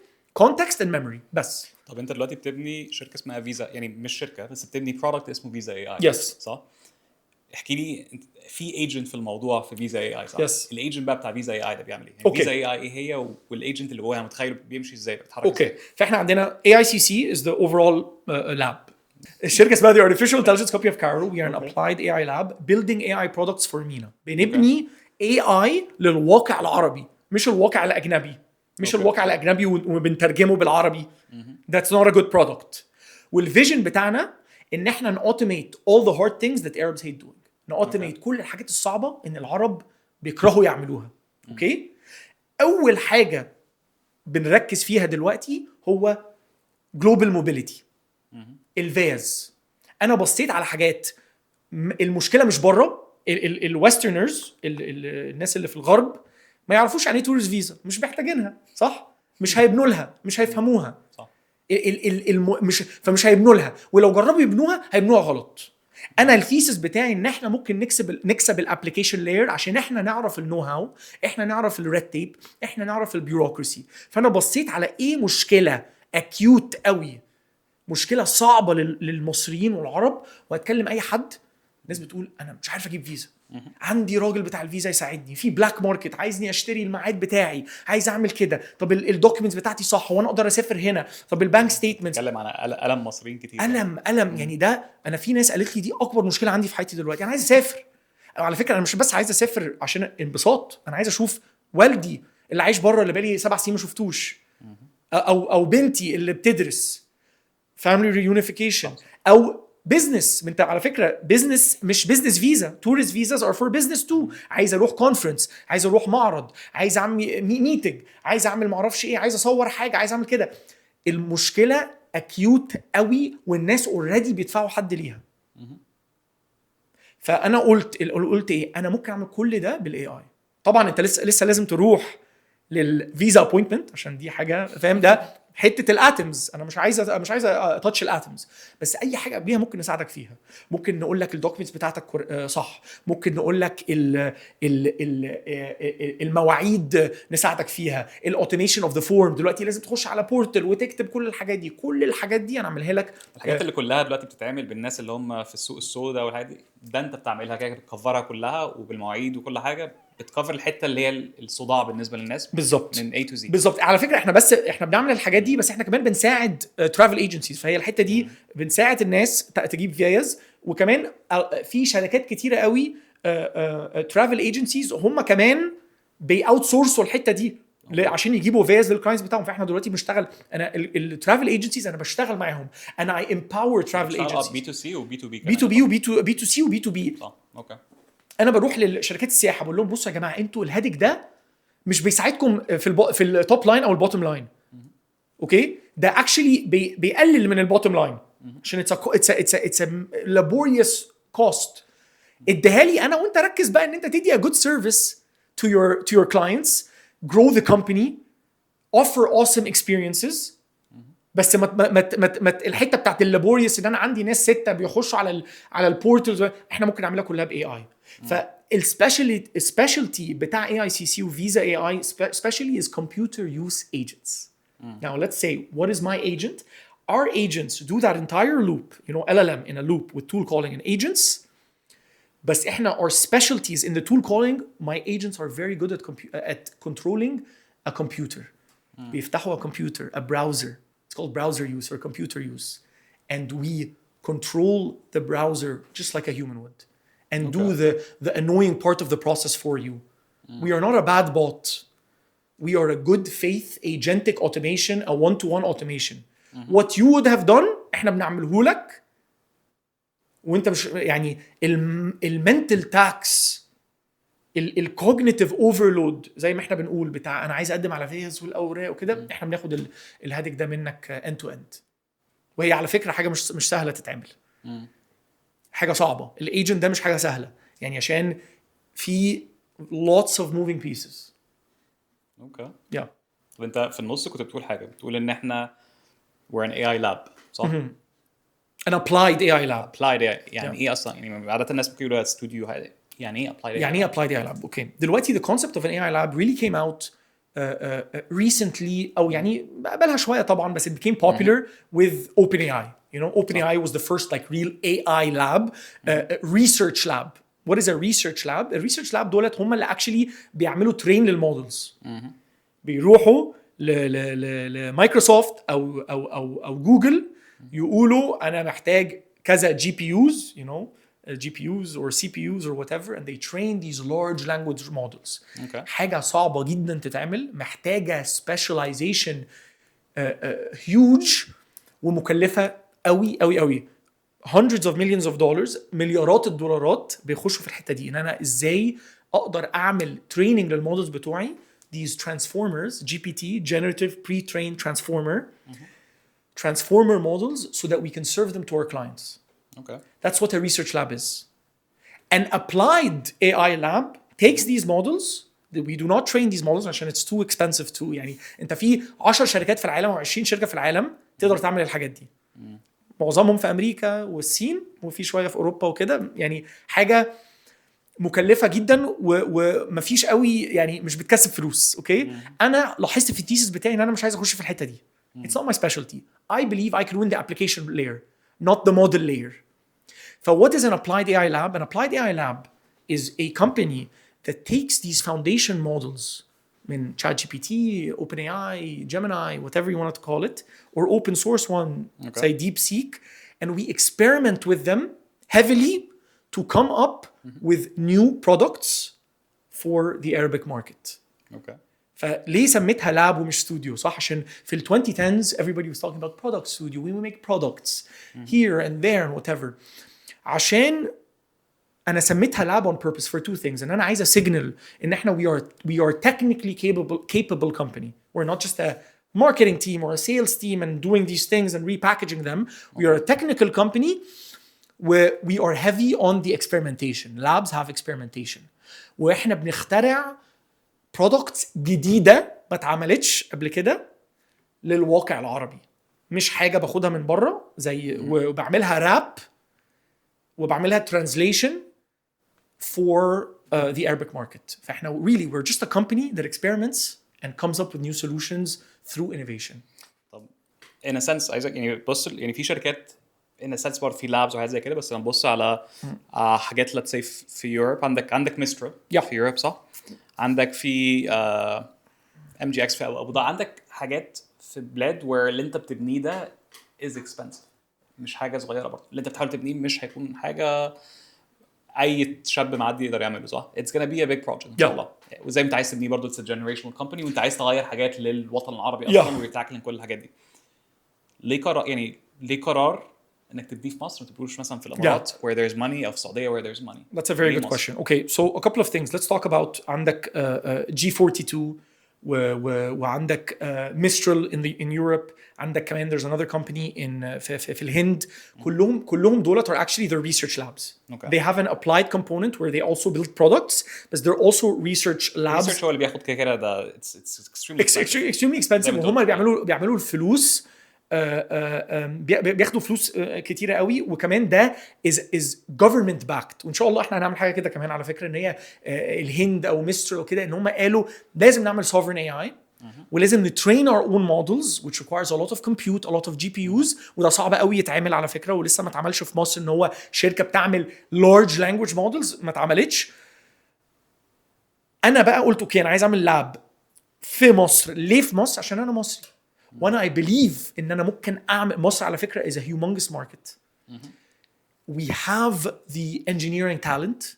context and memory بس. طب انت دلوقتي بتبني شركه اسمها فيزا، يعني مش شركه بس بتبني برودكت اسمه فيزا اي اي. Yes. صح؟ احكي لي في ايجنت في الموضوع في فيزا اي اي صح؟ Yes. الايجنت بقى بتاع فيزا اي اي ده بيعمل ايه؟ يعني Okay. فيزا اي اي ايه هي والايجنت اللي جواها متخيل بيمشي ازاي بيتحرك ازاي؟ اوكي فاحنا عندنا AICC is the overall lab. الشركه اسمها the Artificial Intelligence Copy of Cairo. We are an Okay. applied AI lab building AI products for MENA. بنبني AI للواقع العربي مش الواقع الاجنبي. مش Okay. الواقع الاجنبي وبنترجمه بالعربي. That's not a good product. والفيجن بتاعنا ان احنا نautomate all the hard things that Arabs hate doing. نautomate كل الحاجات الصعبه ان العرب بيكرهوا يعملوها. اوكي اول حاجه بنركز فيها دلوقتي هو global mobility. الفاز. انا بصيت على حاجات المشكله مش بره. الويسترنرز الناس اللي في الغرب ما يعرفوش يعني ايه تورست فيزا، مش محتاجينها صح، مش هيبنوا لها، مش هيفهموها صح. مش فمش هيبنوا لها، ولو جربوا يبنوها هيبنوها غلط. انا الثيسس بتاعي ان احنا ممكن نكسب الابلكيشن لاير عشان احنا نعرف النو هاو، احنا نعرف الريد تيب، احنا نعرف البيوروكراسي. فانا بصيت على ايه مشكله اكيوت قوي، مشكله صعبه للمصريين والعرب، واتكلم اي حد الناس بتقول انا مش عارف اجيب فيزا، عندي راجل بتاع الفيزا يساعدني، في بلاك ماركت عايزني اشتري الميعاد بتاعي، عايز اعمل كده، طب الدوكيومنتس بتاعتي صح وانا اقدر اسافر هنا، طب البانك ستيتمنتس. اتكلم عن الم مصريين كتير. الم يعني ده انا في ناس قالت لي دي اكبر مشكله عندي في حياتي دلوقتي. انا عايز اسافر، على فكره انا مش بس عايز اسافر عشان انبساط، انا عايز اشوف والدي اللي عايش بره اللي بقالي 7 سنين ما شفتوش، او بنتي اللي بتدرس، فاميلي ريونيفيكيشن، او بزنس. انت على فكره بزنس مش بزنس فيزا، تورست فيزاز ار فور بزنس تو. عايز اروح كونفرنس، عايز اروح معرض، عايز اعمل ميتنج، عايز اعمل معرفش ايه، عايز اصور حاجه، عايز اعمل كده. المشكله اكيوت قوي والناس اوريدي بيدفعوا حد ليها. فانا قلت ايه، انا ممكن اعمل كل ده بالاي اي. طبعا انت لسه لازم تروح للفيزا ابوينتمنت عشان دي حاجه فاهم، ده حته الاتمز. انا مش عايز اتاتش الاتمز، بس اي حاجه قبليها ممكن نساعدك فيها. ممكن نقول لك الدوكيومنتس بتاعتك صح، ممكن نقول لك المواعيد نساعدك فيها، الاوتوميشن اوف ذا فورم. دلوقتي لازم تخش على بورتل وتكتب كل الحاجات دي، كل الحاجات دي انا اعملها لك. الحاجات اللي كلها دلوقتي بتتعمل بالناس اللي هم في السوق السوداء والحاجات دي، ده انت بتعملها كده، بتكفرها كلها وبالمواعيد وكل حاجه، بتكفر الحته اللي هي الصداع بالنسبه للناس بالظبط من A to Z. بالظبط. على فكره احنا بنعمل الحاجات دي، بس احنا كمان بنساعد ترافل ايجنسيز. فهي الحته دي بنساعد الناس تجيب فيز، وكمان في شركات كتيره قوي ترافل ايجنسيز هم كمان بيأوت سورسوا الحته دي عشان يجيبوا فيز للكلاينتس بتاعهم. فاحنا دلوقتي بنشتغل، انا الترافل ايجنسيز انا بشتغل معاهم، انا اي امباور ترافل ايجنسيز بي تو سي وبي تو بي بي تو بي وبي تو سي وبي تو بي. صح. اوكي. انا بروح للشركات السياحه بقول لهم بصوا يا جماعه، انتوا الهادج ده مش بيساعدكم في التوب لاين او البوتtom لاين. اوكي ده اكشلي بيقلل من البوتtom لاين عشان اتس لابوريوس كوست. اديها لي انا وانت ركز بقى ان انت تدي a good service to your clients, grow the company, offer awesome experiences. بس ما الحته بتاعت اللابوريوس ان انا عندي ناس 6 بيخشوا على البورتلز، احنا ممكن نعملها كلها باي اي. فالسبيشالتي بتاع AICC وفيزا AI especially is computer use agents. Now let's say what is my agent? Our agents do that entire loop, LLM in a loop with tool calling and agents. بس احنا our specialties in the tool calling, my agents are very good at controlling a computer. بيفتحوا a computer, a browser. It's called browser use or computer use. And we control the browser just like a human would. And do the annoying part of the process for you. We are not a bad bot. We are a good faith agentic automation, a one-to-one automation. What you would have done احنا بنعمله لك وانت مش يعني المنتل تاكس، الكوجنيتيف اوفرلود زي ما احنا بنقول بتاع انا عايز اقدم على فيز والاوراق وكده، احنا بناخد الهادج ده منك اند تو اند. وهي على فكره حاجه مش سهله تتعمل، حاجه صعبه. الايجنت ده مش حاجه سهله يعني، عشان في lots of moving pieces. اوكي. yeah. طب انت في النص كنت بتقول حاجه، بتقول ان احنا we're an AI lab صح؟ an applied AI lab. applied AI يعني ايه اصلا؟ يعني عاده الناس ممكن يقولوا استوديو يعني ايه applied يعني ايه applied AI lab؟ اوكي دلوقتي the concept of an AI lab really came out recently او يعني بقالها شويه طبعا بس it became popular with OpenAI. You know, OpenAI was the first like real AI lab, research lab. What is a research lab? A research lab دولت هم اللي actually بيعملوا train للمودلز. بيروحوا لمايكروسوفت او جوجل يقولوا انا محتاج كذا GPUs, you know, GPUs or CPUs or whatever, and they train these large language models. Okay. حاجة صعبة جدا تتعمل, محتاجة specialization huge ومكلفة قوي قوي قوي. hundreds of millions of dollars, مليارات الدولارات بيخشوا في الحتة دي. ان انا ازاي اقدر اعمل training للمودلز بتوعي, these transformers, GPT, generative pre-trained transformer models, so that we can serve them to our clients. Okay. That's what a research lab is. An applied AI lab takes these models. We do not train these models عشان it's too expensive to, يعني انت في 10 شركات في العالم و20 شركة في العالم تقدر تعمل الحاجات دي. معظمهم في امريكا والصين وفي شوية في اوروبا وكده, يعني حاجة مكلفة جدا ومفيش قوي, يعني مش بتكسب فلوس. اوكي انا لاحظت في التيسيس بتاعي ان انا مش عايز اخش في الحتة دي. It's not my specialty. I believe I can win the application layer, not the model layer. So what is an applied AI lab? An applied AI lab is a company that takes these foundation models من ChatGPT, OpenAI, Gemini, whatever you want to call it, or open source one, say DeepSeek, and we experiment with them heavily to come up with new products for the Arabic market. Okay. فليه سميتها لاب ومش ستوديو صح؟ عشان في ال 2010s everybody was talking about product studio, we will make products here and there and whatever. عشان انا سميتها لاب on purpose for two things, ان انا عايزه signal ان احنا we are technically capable company. We're not just a marketing team or a sales team and doing these things and repackaging them. We are a technical company where we are heavy on the experimentation. Labs have experimentation. واحنا بنخترع products جديدة ما اتعملتش قبل كده للواقع العربي. مش حاجة باخدها من بره زي وبعملها راب وبعملها translation for the Arabic market. فاحنا really we're just a company that experiments and comes up with new solutions through innovation. طب in a sense عايزك يعني بص, يعني في شركات in a sense برضه في labs وحاجات زي كده, بس لما ببص على حاجات let's say في يوروب, عندك ميسترا في يوروب صح, عندك في MGX في ابو ظبي, عندك حاجات في بلاد where اللي انت بتبنيه ده is expensive, مش حاجه صغيره برضه. اللي انت بتحاول تبنيه مش هيكون حاجه اي شاب معدي يقدر يعمله صح. It's gonna be a big project ان شاء الله. وزي ما انت عايز تبنيه برضه it's a generational company, وانت عايز تغير حاجات للوطن العربي اصلا ويتاكلين كل الحاجات دي. ليه قرار انك تبنيه في مصر ما تبنيهوش مثلا في الامارات where there's money, او في السعوديه where there's money? That's a very good question. Okay, so a couple of things. Let's talk about عندك G42 وعندك Mistral in Europe. عندك كمان there's another company in في الهند. كلهم دولت are actually their research labs. Okay. They have an applied component where they also build products, but they're also research labs. Research هو اللي بياخد كده ده it's extremely expensive. وهم اللي بيعملوا الفلوس. بياخدوا فلوس كتيره قوي, وكمان ده is government backed. وان شاء الله احنا هنعمل حاجه كده كمان على فكره, ان هي الهند او مستر وكده, ان هم قالوا لازم نعمل sovereign AI ولازم نترين our own models which requires a lot of compute, a lot of GPUs, وده صعب قوي يتعمل على فكره, ولسه ما اتعملش في مصر ان هو شركه بتعمل large language models, ما اتعملتش. انا بقى قلت اوكي انا عايز اعمل لاب في مصر. ليه في مصر؟ عشان انا مصري, وانا I believe ان انا ممكن اعمل. مصر على فكره is a humongous market. We have the engineering talent,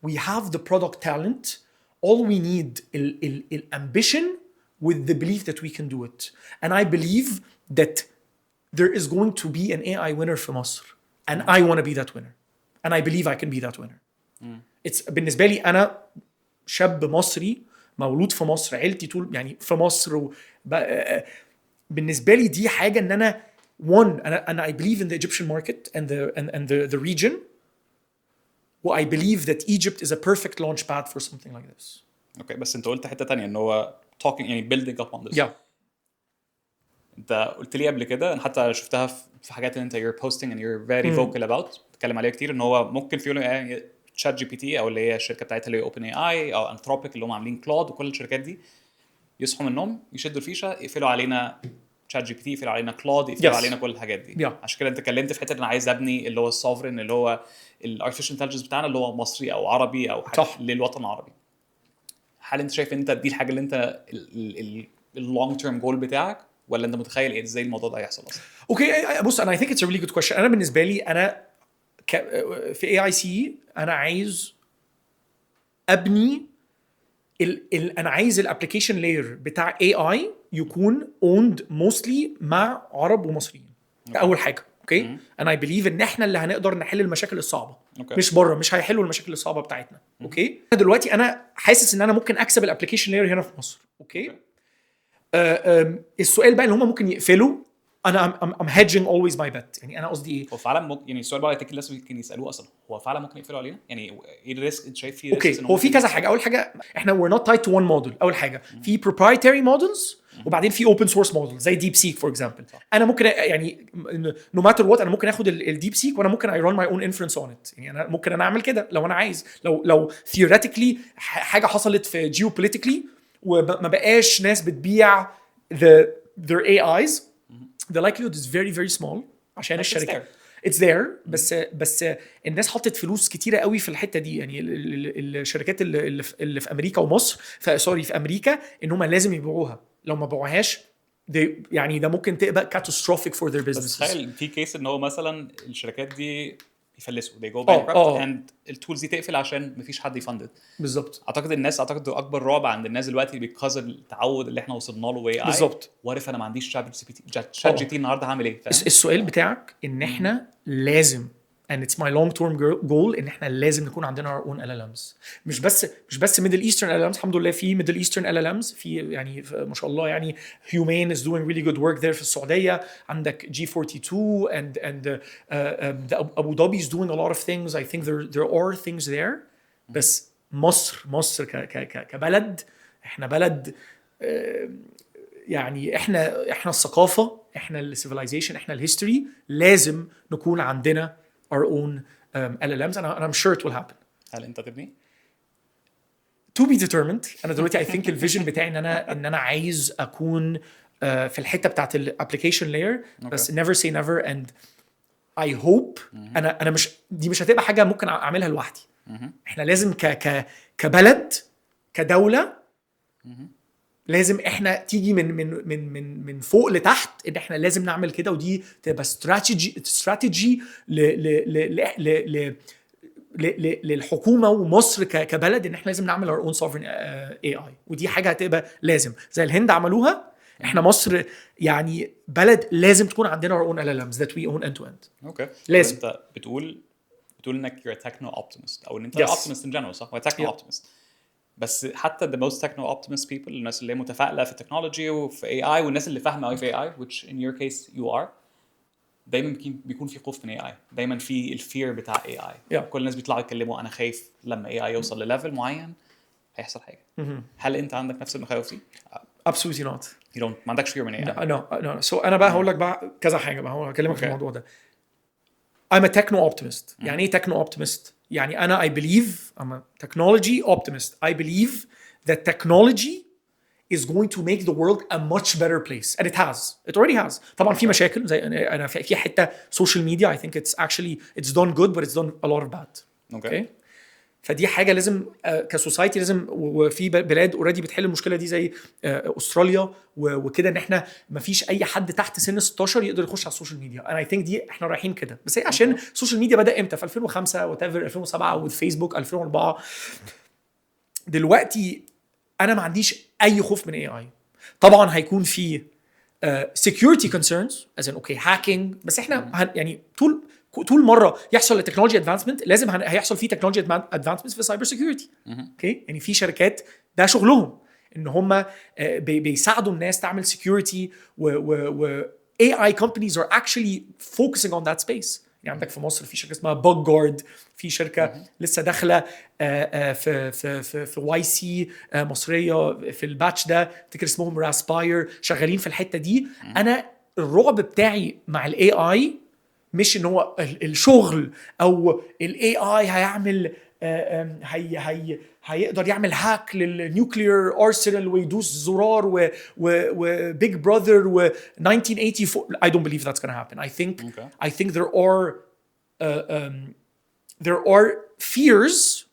we have the product talent, all we need is ambition with the belief that we can do it. And I believe that there is going to be an AI winner for Masr, and I want to be that winner, and I believe I can be that winner. It's بالنسبه لي انا شاب مصري مولود في مصر, عيلتي طول يعني في مصر, بالنسبه لي دي حاجه ان انا انا I believe in the Egyptian market and the region. I believe that Egypt is a perfect launch pad for something like this. Okay, بس انت قلت حته تانية ان هو talking يعني building up on this. Yeah. انت قلت لي قبل كده, انا حتى شفتها في حاجات اللي انت you're posting and you're very vocal about, بتتكلم عليها كتير, ان هو ممكن في يوم يعني تشات جي بي تي او اللي هي الشركه بتاعتها اللي هي اوبن اي اي او انثروبيك اللي هم عاملين كلاود وكل الشركات دي يصحوا من النوم يشدوا الفيشه يقفلوا علينا تشات جي بي تي، يقفلوا علينا كلاود، يقفلوا Yes. علينا كل الحاجات دي. Yeah. عشان كده انت اتكلمت في حته ان انا عايز ابني اللي هو السوفرين اللي هو الارتفيشال انتليجنس بتاعنا اللي هو مصري او عربي او حاجه صح. للوطن العربي. هل انت شايف انت دي الحاجه اللي انت اللونج تيرم جول بتاعك ولا انت متخيل ايه ازاي الموضوع ده هيحصل اصلا؟ اوكي بص انا I think it's a really good question. انا بالنسبه لي انا في AIC انا عايز ابني انا عايز الابلكيشن لاير بتاع AI يكون owned mostly مع عرب ومصريين. ده اول حاجه. اوكي انا I believe ان احنا اللي هنقدر نحل المشاكل الصعبه. مش بره، مش هيحلوا المشاكل الصعبه بتاعتنا. اوكي دلوقتي انا حاسس ان انا ممكن اكسب الابلكيشن لاير هنا في مصر. اوكي السؤال بقى اللي هم ممكن يقفلوا انا I'm hedging always my bet. يعني انا قصدي ايه؟ هو فعلا يعني السؤال بقى اللي الناس ممكن يسالوه اصلا هو فعلا ممكن يقفلوا علينا؟ يعني ايه الريسك انت شايف فيه؟ اوكي هو في كذا حاجه. اول حاجه احنا we're not tied to one model. اول حاجه في proprietary models وبعدين في open source models زي ديب سيك فور اكزامبل. انا ممكن يعني no matter what انا ممكن اخد الديب سيك وانا ممكن I run my own inference on it. يعني انا ممكن اعمل كده لو انا عايز. لو theoretically حاجه حصلت في geopolitically وما بقاش ناس بتبيع their AIs, the likelihood is very very small عشان الشركه it's there. بس الناس حطت فلوس كتيره قوي في الحته دي. يعني الشركات اللي في امريكا ومصر في امريكا ان هم لازم يبيعوها. لو ما باعوهاش يعني ده ممكن تبقى catastrophic for their businesses. بس تخيل في كيس ان هو مثلا الشركات دي يفلسوا they go bankrupt and التولز دي تقفل عشان مفيش حد يفندد. بالظبط. اعتقد اكبر رعب عند الناس دلوقتي بيكاز التعود اللي احنا وصلنا له واي اي. بالظبط. وارف انا ما عنديش شات جي تي النهارده هعمل ايه؟ السؤال بتاعك ان احنا لازم and it's my long term goal ان احنا لازم نكون عندنا our own LLMs. مش بس middle eastern LLMs. الحمد لله في middle eastern LLMs في يعني ما شاء الله يعني Humane is doing really good work there في السعودية. عندك G42 and Abu Dhabi is doing a lot of things. I think there are things there. بس مصر كبلد احنا بلد يعني احنا الثقافة، احنا السيفيلايزيشن، احنا الهيستوري. لازم نكون عندنا our own LLMs and I'm sure it will happen. هل انت تبني؟ To be determined. انا دلوقتي I think الفيجن بتاعي ان انا عايز اكون في الحته بتاعت الابلكيشن لاير. بس never say never and I hope انا مش هتبقى حاجه ممكن اعملها لوحدي. احنا لازم كبلد كدوله لازم احنا تيجي من فوق لتحت ان احنا لازم نعمل كده. ودي تبقى استراتيجي للحكومه ومصر كبلد ان احنا لازم نعمل our own sovereign AI. ودي حاجه هتبقى لازم زي الهند عملوها. احنا مصر يعني بلد لازم تكون عندنا our own LLMs that we own end to end. اوكي لازم. انت بتقول انك you're a techno optimist او ان انت yes. optimist in general صح؟ techno optimist. بس حتى the most techno optimist people الناس اللي متفائله في التكنولوجي وفي AI والناس اللي فاهمه قوي في AI which in your case you are دايما بيكون في خوف من AI. دايما في الفير بتاع AI. كل الناس بيطلعوا يتكلموا انا خايف لما AI يوصل لليفل معين هيحصل حاجه. هل انت عندك نفس المخاوف دي؟ Absolutely not. ما عندكش fear من AI. No. So انا بقى هقول لك بقى كذا حاجه بقى هكلمك في الموضوع ده. I'm a techno optimist. يعني ايه techno optimist؟ يعني انا I believe I'm a technology optimist. I believe that technology is going to make the world a much better place and it already has. طبعا في مشاكل زي انا في حته social media I think it's done good but it's done a lot of bad. Okay. فدي حاجه لازم كسوسايتي لازم. وفي بلاد اوريدي بتحل المشكله دي زي استراليا وكده ان احنا ما فيش اي حد تحت سن 16 يقدر يخش على السوشيال ميديا. انا I think دي احنا رايحين كده. بس هي عشان السوشيال ميديا بدا امتى؟ في 2005 whatever 2007 والفيسبوك 2004. دلوقتي انا ما عنديش اي خوف من AI. طبعا هيكون في security concerns as in okay hacking. بس احنا يعني طول مره يحصل التكنولوجي ادفانسمنت لازم هيحصل فيه تكنولوجي ادفانسمنت في السايبر سيكيورتي. اوكي يعني في شركات ده شغلهم ان هم بيساعدوا الناس تعمل سيكيورتي و AI companies are actually focusing on that space. يعني عندك في مصر في شركه اسمها بوج جارد. في شركه لسه داخله في واي سي مصريه في الباتش ده افتكر اسمهم راسباير شغالين في الحته دي. انا الرعب بتاعي مع الاي اي مش ان هو الشغل او الاي اي هيعمل هيقدر يعمل هاك للنيوكليير ارسنال ويدوس زرار و بيج براذر و 1984. I don't believe that's going to happen. I think there are fears.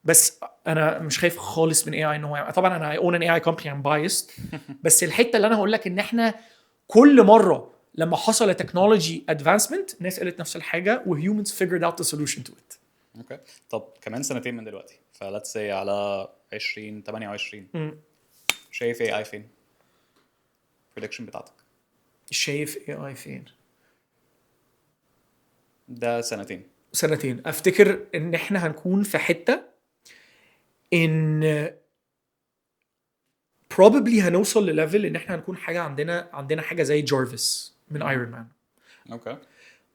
بس انا مش خايف خالص من AI ان هو طبعا انا I own an AI company, I'm biased. بس الحته اللي انا هقول لك ان احنا كل مره لما حصل تكنولوجي ادفانسمنت الناس قالت نفس الحاجه و humans figured out the solution to it. اوكي طب كمان سنتين من دلوقتي فلتس سي على 2028 شايف AI فين؟ prediction بتاعتك شايف AI فين؟ ده سنتين افتكر ان احنا هنكون في حته ان probably هنوصل لليفل ان احنا هنكون حاجه عندنا حاجه زي جارفيس من ايرون مان. اوكي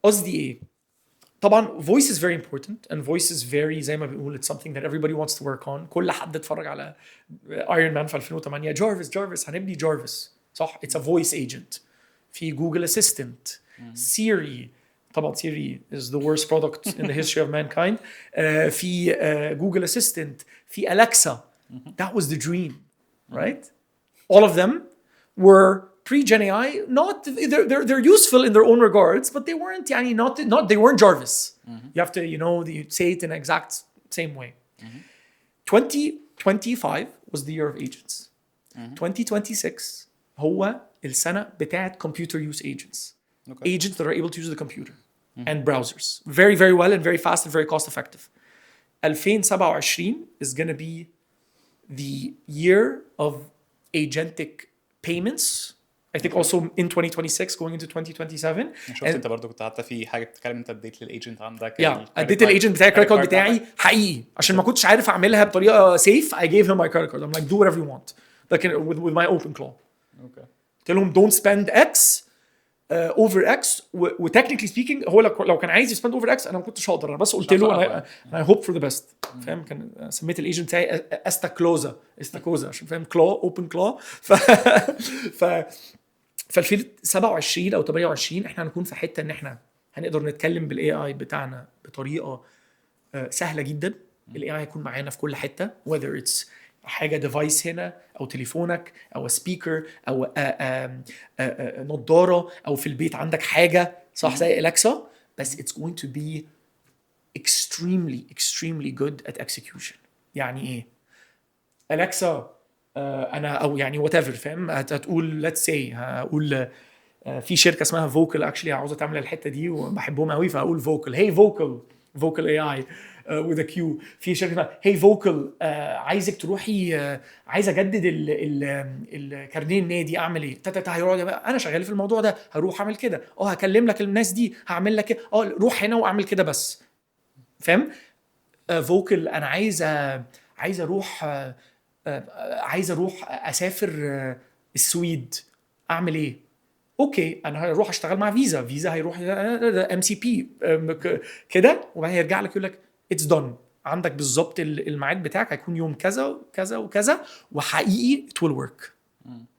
قصدي ايه؟ طبعا voice is very important and voice is very زي ما بنقول it's something that everybody wants to work on. كل حد اتفرج على ايرون مان في 2008 جارفيس هنبني جارفيس صح. it's a voice agent. في جوجل اسيستنت سيري. طبعا سيري is the worst product in the history of mankind. في جوجل اسيستنت في أليكسا. that was the dream, right? all of them were pre-Gen AI. Not they're useful in their own regards, but they weren't they weren't Jarvis. You have to you say it in exact same way. 2025 was the year of agents. 2026 هو السنة بتاعت computer use agents. Agents that are able to use the computer and browsers very, very well and very fast and very cost effective. 2027 is going to be the year of agentic payments. I think also in 2026 going into 2027. شفت انت برضو كنت حتى في حاجه بتتكلم انت اديت للايجنت عندك اديت الايجنت بتاعي الكريدت كارد بتاعي حقيقي عشان ما كنتش عارف اعملها بطريقه سيف. I gave him my credit card. I'm like do whatever you want like with my open claw. Okay. قلت لهم don't spend X over X وتكنيكلي سبيكينج هو لو كان عايز يسبند اوفر X انا ما كنتش هقدر. انا بس قلت له انا hope for the best. فاهم؟ كان سميت الايجنت بتاعي استاكوزا عشان فاهم كلو اوبن كلو. في 2027 او 28 احنا هنكون في حته ان احنا هنقدر نتكلم بالاي اي بتاعنا بطريقه سهله جدا. الاي اي هيكون معانا في كل حته whether it's حاجه ديفايس هنا او تليفونك او سبيكر او نظاره او في البيت عندك حاجه صح زي اليكسا. بس it's going to be extremely good at execution. يعني ايه اليكسا؟ انا او يعني whatever فاهم هتقول let's say هقول في شركه اسمها فوكل actually عاوزه تعمل الحته دي وبحبهم قوي فهقول فوكل هي فوكل اي اي with a Q. في شركه اسمها هي فوكل عايزك تروحي عايز اجدد الكارنيه النادي اعمل ايه؟ هيقعد انا شغال في الموضوع ده هروح اعمل كده هكلم لك الناس دي هعمل لك روح هنا واعمل كده بس فاهم. فوكل انا عايز اروح اسافر السويد اعمل ايه؟ اوكي انا هروح اشتغل مع فيزا هيروح MCP كده وبعدين يرجع لك يقول لك اتس دون عندك بالظبط الميعاد بتاعك هيكون يوم كذا وكذا وكذا وحقيقي it will work.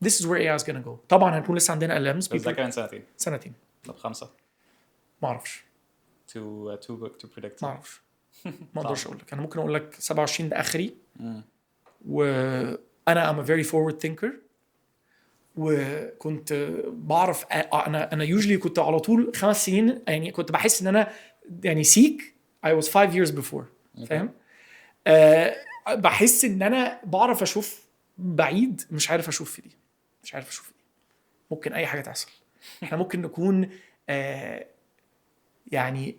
This is where AI is gonna go. طبعا هنكون لسه عندنا LMs. بس ده كمان سنتين. طب 5 ما اعرفش to predict. ما اعرفش ما اقدرش اقول لك. انا ممكن اقول لك 27 ده اخري. وانا I'm a very forward thinker وكنت بعرف انا usually كنت على طول 5 سنين يعني كنت بحس ان انا يعني سيك I was 5 years before. فاهم؟ بحس ان انا بعرف اشوف بعيد مش عارف اشوف في دي. ممكن اي حاجه تحصل. احنا ممكن نكون يعني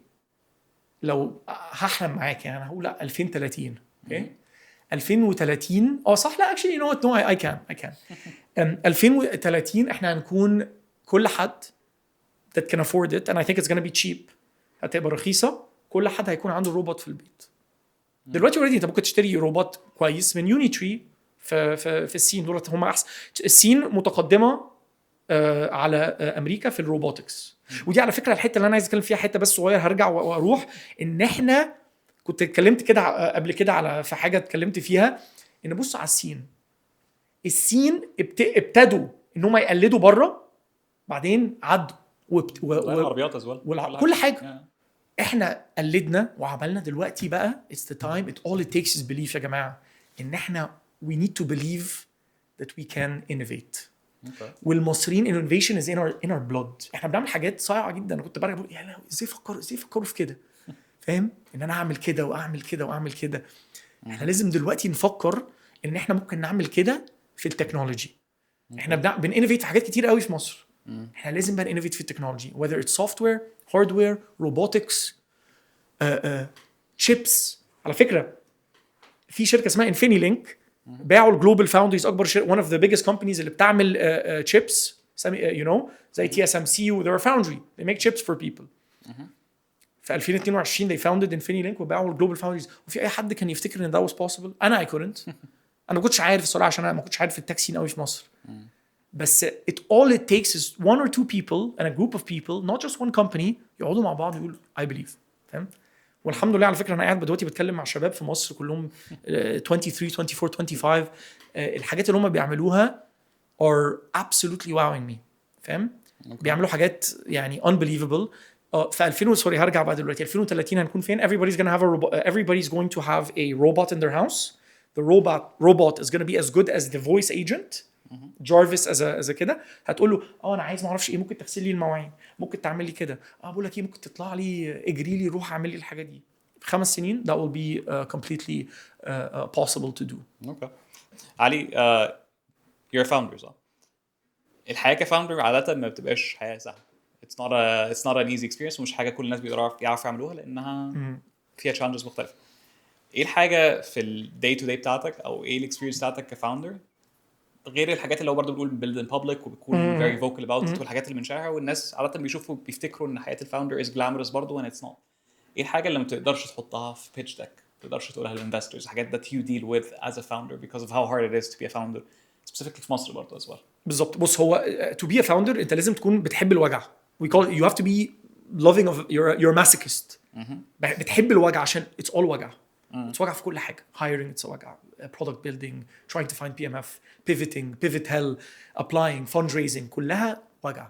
لو هحلم معاك يعني انا هقول لا 2030 اوكي 2030 صح لا actually you know what no I can 2030 احنا هنكون كل حد that can afford it and I think it's gonna be cheap هتبقى رخيصه. كل حد هيكون عنده روبوت في البيت. دلوقتي اوريدي انت ممكن تشتري روبوت كويس من يونيتري في الصين. دولت هم احسن. الصين متقدمه على امريكا في الروبوتكس. ودي على فكره الحته اللي انا عايز اتكلم فيها حته بس صغير هرجع واروح ان احنا كنت اتكلمت كده قبل كده على في حاجه اتكلمت فيها ان بص على الصين ابتدوا ان هم يقلدوا بره بعدين عدوا العربيات ازول كل حاجه احنا قلدنا وعملنا دلوقتي بقى it's the time it all it takes is belief يا جماعه ان احنا we need to believe that we can innovate. والمصريين innovation is in our blood. احنا بنعمل حاجات صايعه جدا. انا كنت برجع بقول يا لهوي ازاي فكروا في كده فاهم ان انا اعمل كده واعمل كده واعمل كده. احنا لازم دلوقتي نفكر ان احنا ممكن نعمل كده في التكنولوجي. احنا بنinnovate في حاجات كتير قوي في مصر. احنا لازم بقى innovate في التكنولوجي whether it's software hardware robotics chips. على فكره في شركه اسمها انفينيلينك باعوا الجلوبال فاوندريز اكبر one of the biggest companies اللي بتعمل chips you know زي TSMC و they're a foundry they make chips for people. في 2022 they founded انفينيلينك وباعوا الجلوبال فاوندريز. وفي اي حد كان يفتكر ان that was possible؟ انا I couldn't. انا ما كنتش عارف الصراحه عشان انا ما كنتش عارف التاكسين قوي في مصر. بس all it takes is one or two people and a group of people not just one company يقعدوا مع بعض يقولوا I believe فاهم. والحمد لله على فكره انا قاعد دلوقتي بتكلم مع شباب في مصر كلهم 23 24 25 الحاجات اللي هم بيعملوها are absolutely wowing me فاهم. بيعملوا حاجات يعني unbelievable. في 2000 سوري هرجع بعد دلوقتي 2030 هنكون فين؟ everybody's going to have a robot in their house. The robot is going to be as good as the voice agent. جارفيس از كده هتقول له انا عايز ما اعرفش ايه ممكن تغسل لي المواعين ممكن تعمل لي كده بقول لك ايه ممكن تطلع لي اجري لي روح اعمل لي الحاجه دي في 5 سنين that will be completely possible to do. اوكي علي you're a founder صح؟ الحياه كفاوندر عاده ما بتبقاش حياه سهله. it's not an easy experience ومش حاجه كل الناس بيعرفوا يعملوها لانها فيها challenges مختلفه. ايه الحاجه في الداي تو داي بتاعتك او ايه الاكسبيرينس بتاعتك كفاوندر غير الحاجات اللي هو برضه بنقول build in public وبيكون very vocal about it والحاجات اللي بنشاركها والناس عادة بيفتكروا ان حياة الفاوندر is glamorous برضه when it's not. ايه الحاجة اللي ما تقدرش تحطها في pitch deck ما تقدرش تقولها للinvestors حاجات that you deal with as a founder because of how hard it is to be a founder specifically في مصر برضه as well. بالظبط. بص هو to be a founder انت لازم تكون بتحب الوجع. we call it, you have to be loving of you're a masochist. بتحب الوجع عشان it's all وجع. it's وجع في كل حاجة. hiring it's وجع product building trying to find PMF pivot hell applying fundraising كلها وجع.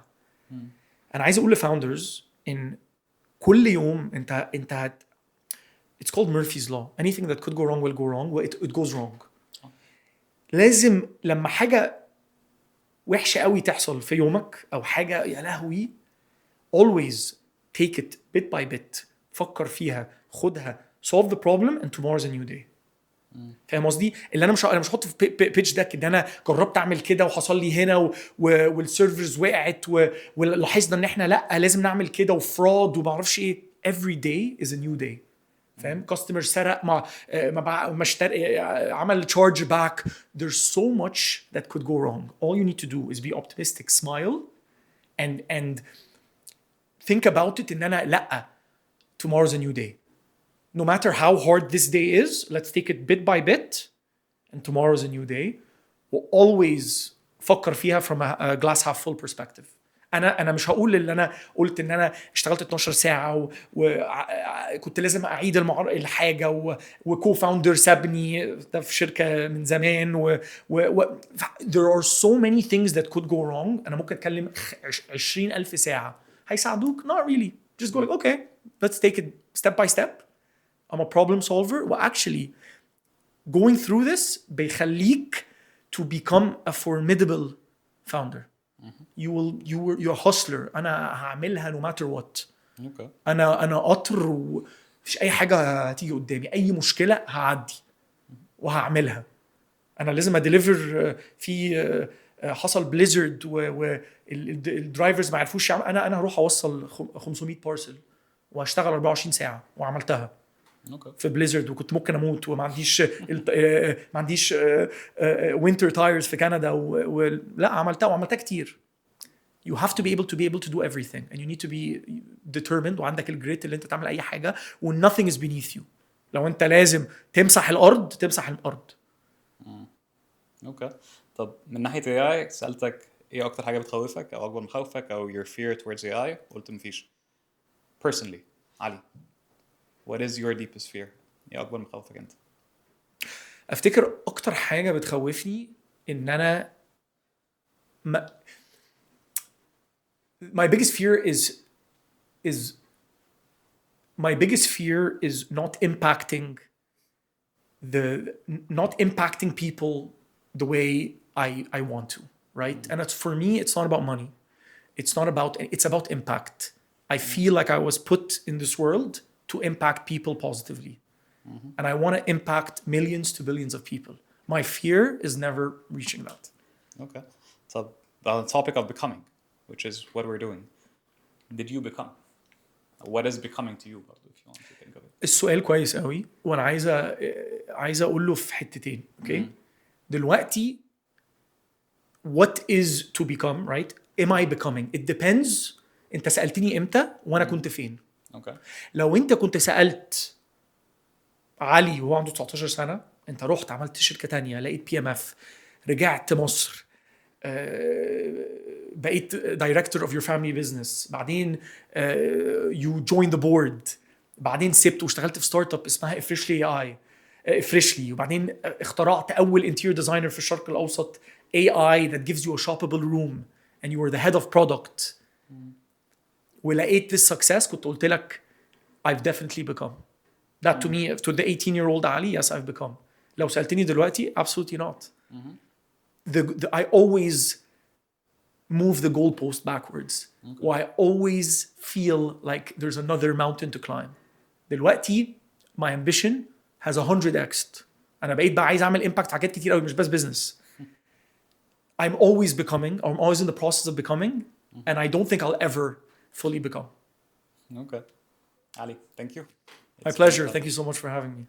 انا عايز اقول لفاوندرز ان كل يوم انت it's called Murphy's law anything that could go wrong will go wrong it goes wrong. لازم لما حاجة وحشة قوي تحصل في يومك او حاجة يا لهوي always take it bit by bit فكر فيها خدها solve the problem and tomorrow's a new day. فاهم قصدي؟ اللي انا مش هحط في بيتش داك ان انا جربت اعمل كده وحصل لي هنا والسيرفرز وقعت ولاحظنا ان احنا لا لازم نعمل كده وفراد وما اعرفش ايه. every day is a new day. فاهم؟ كاستمر سرق ما عمل تشارج باك. there's so much that could go wrong. all you need to do is be optimistic smile and think about it ان انا لا tomorrow's a new day. No matter how hard this day is, let's take it bit by bit, and tomorrow's a new day. Always فكر فيها from a glass half full perspective. أنا مش هقول اللي أنا قلت إن أنا اشتغلت 12 ساعة وكنت لازم أعيد الحاجة وكو-founder سابني ده في شركة من زمان there are so many things that could go wrong. أنا ممكن أتكلم 20,000 ساعة هيساعدوك not really just go like okay let's take it step by step. I'm a problem solver. Well, actually, going through this بيخليك to become a formidable founder. You're a hustler. أنا هعملها no matter what. Okay. أنا قطر ومفيش أي حاجة هتيجي قدامي. أي مشكلة هعدي وهعملها. أنا لازم أديليفر في حصل بليزرد والدرايفرز ما عرفوش يعمل. أنا هروح أوصل 500 بارسل وهشتغل 24 ساعة وعملتها. في بليزرد وكنت ممكن اموت وما عنديش وينتر تايرز في كندا لا عملتها كتير. you have to be able to do everything and you need to be determined وعندك الجريت اللي انت تعمل اي حاجه و nothing is beneath you. لو انت لازم تمسح الارض. اوكي طب من ناحيه AI سالتك ايه اكتر حاجه بتخوفك او اكبر مخاوفك او your fear towards AI قلت مفيش. personally علي what is your deepest fear؟ ايه اكبر مخاوفك انت؟ افتكر اكتر حاجه بتخوفني ان انا my biggest fear is my biggest fear is not impacting people the way I want to, right? And it's, for me, it's not about money. It's about impact. I feel like I was put in this world to impact people positively. And I want to impact millions to billions of people. My fear is never reaching that. Okay. So the topic of becoming, which is what we're doing. Did you become? What is becoming to you, if you want to think of it? السؤال كويس قوي، وانا عايز اقول له في حتتين. اوكي. دلوقتي what is to become, right? Am I becoming? It depends. انت سألتني امتى وانا كنت فين. Okay. لو انت كنت سألت علي وهو عنده 19 سنة، انت رحت عملت شركة تانية، لقيت PMF، رجعت مصر، بقيت director of your family business، بعدين you joined the board، بعدين سبت واشتغلت في ستارت اب اسمها افريشلي، وبعدين اخترعت اول interior designer في الشرق الاوسط AI that gives you a shoppable room and you were the head of product، ولقيت this success، كنت قلت لك I've definitely become that. To me, to the 18-year-old Ali, yes, I've become. لو سألتني دلوقتي, absolutely not. I always move the goalpost backwards. Or I always feel like there's another mountain to climb. دلوقتي my ambition has 100x. أنا بقيت بقى عايز أعمل impact حاجات كتير قوي، مش بس business. I'm always becoming, or I'm always in the process of becoming, and I don't think I'll ever fully become. Okay. Ali, thank you. My pleasure. Thank you so much for having me.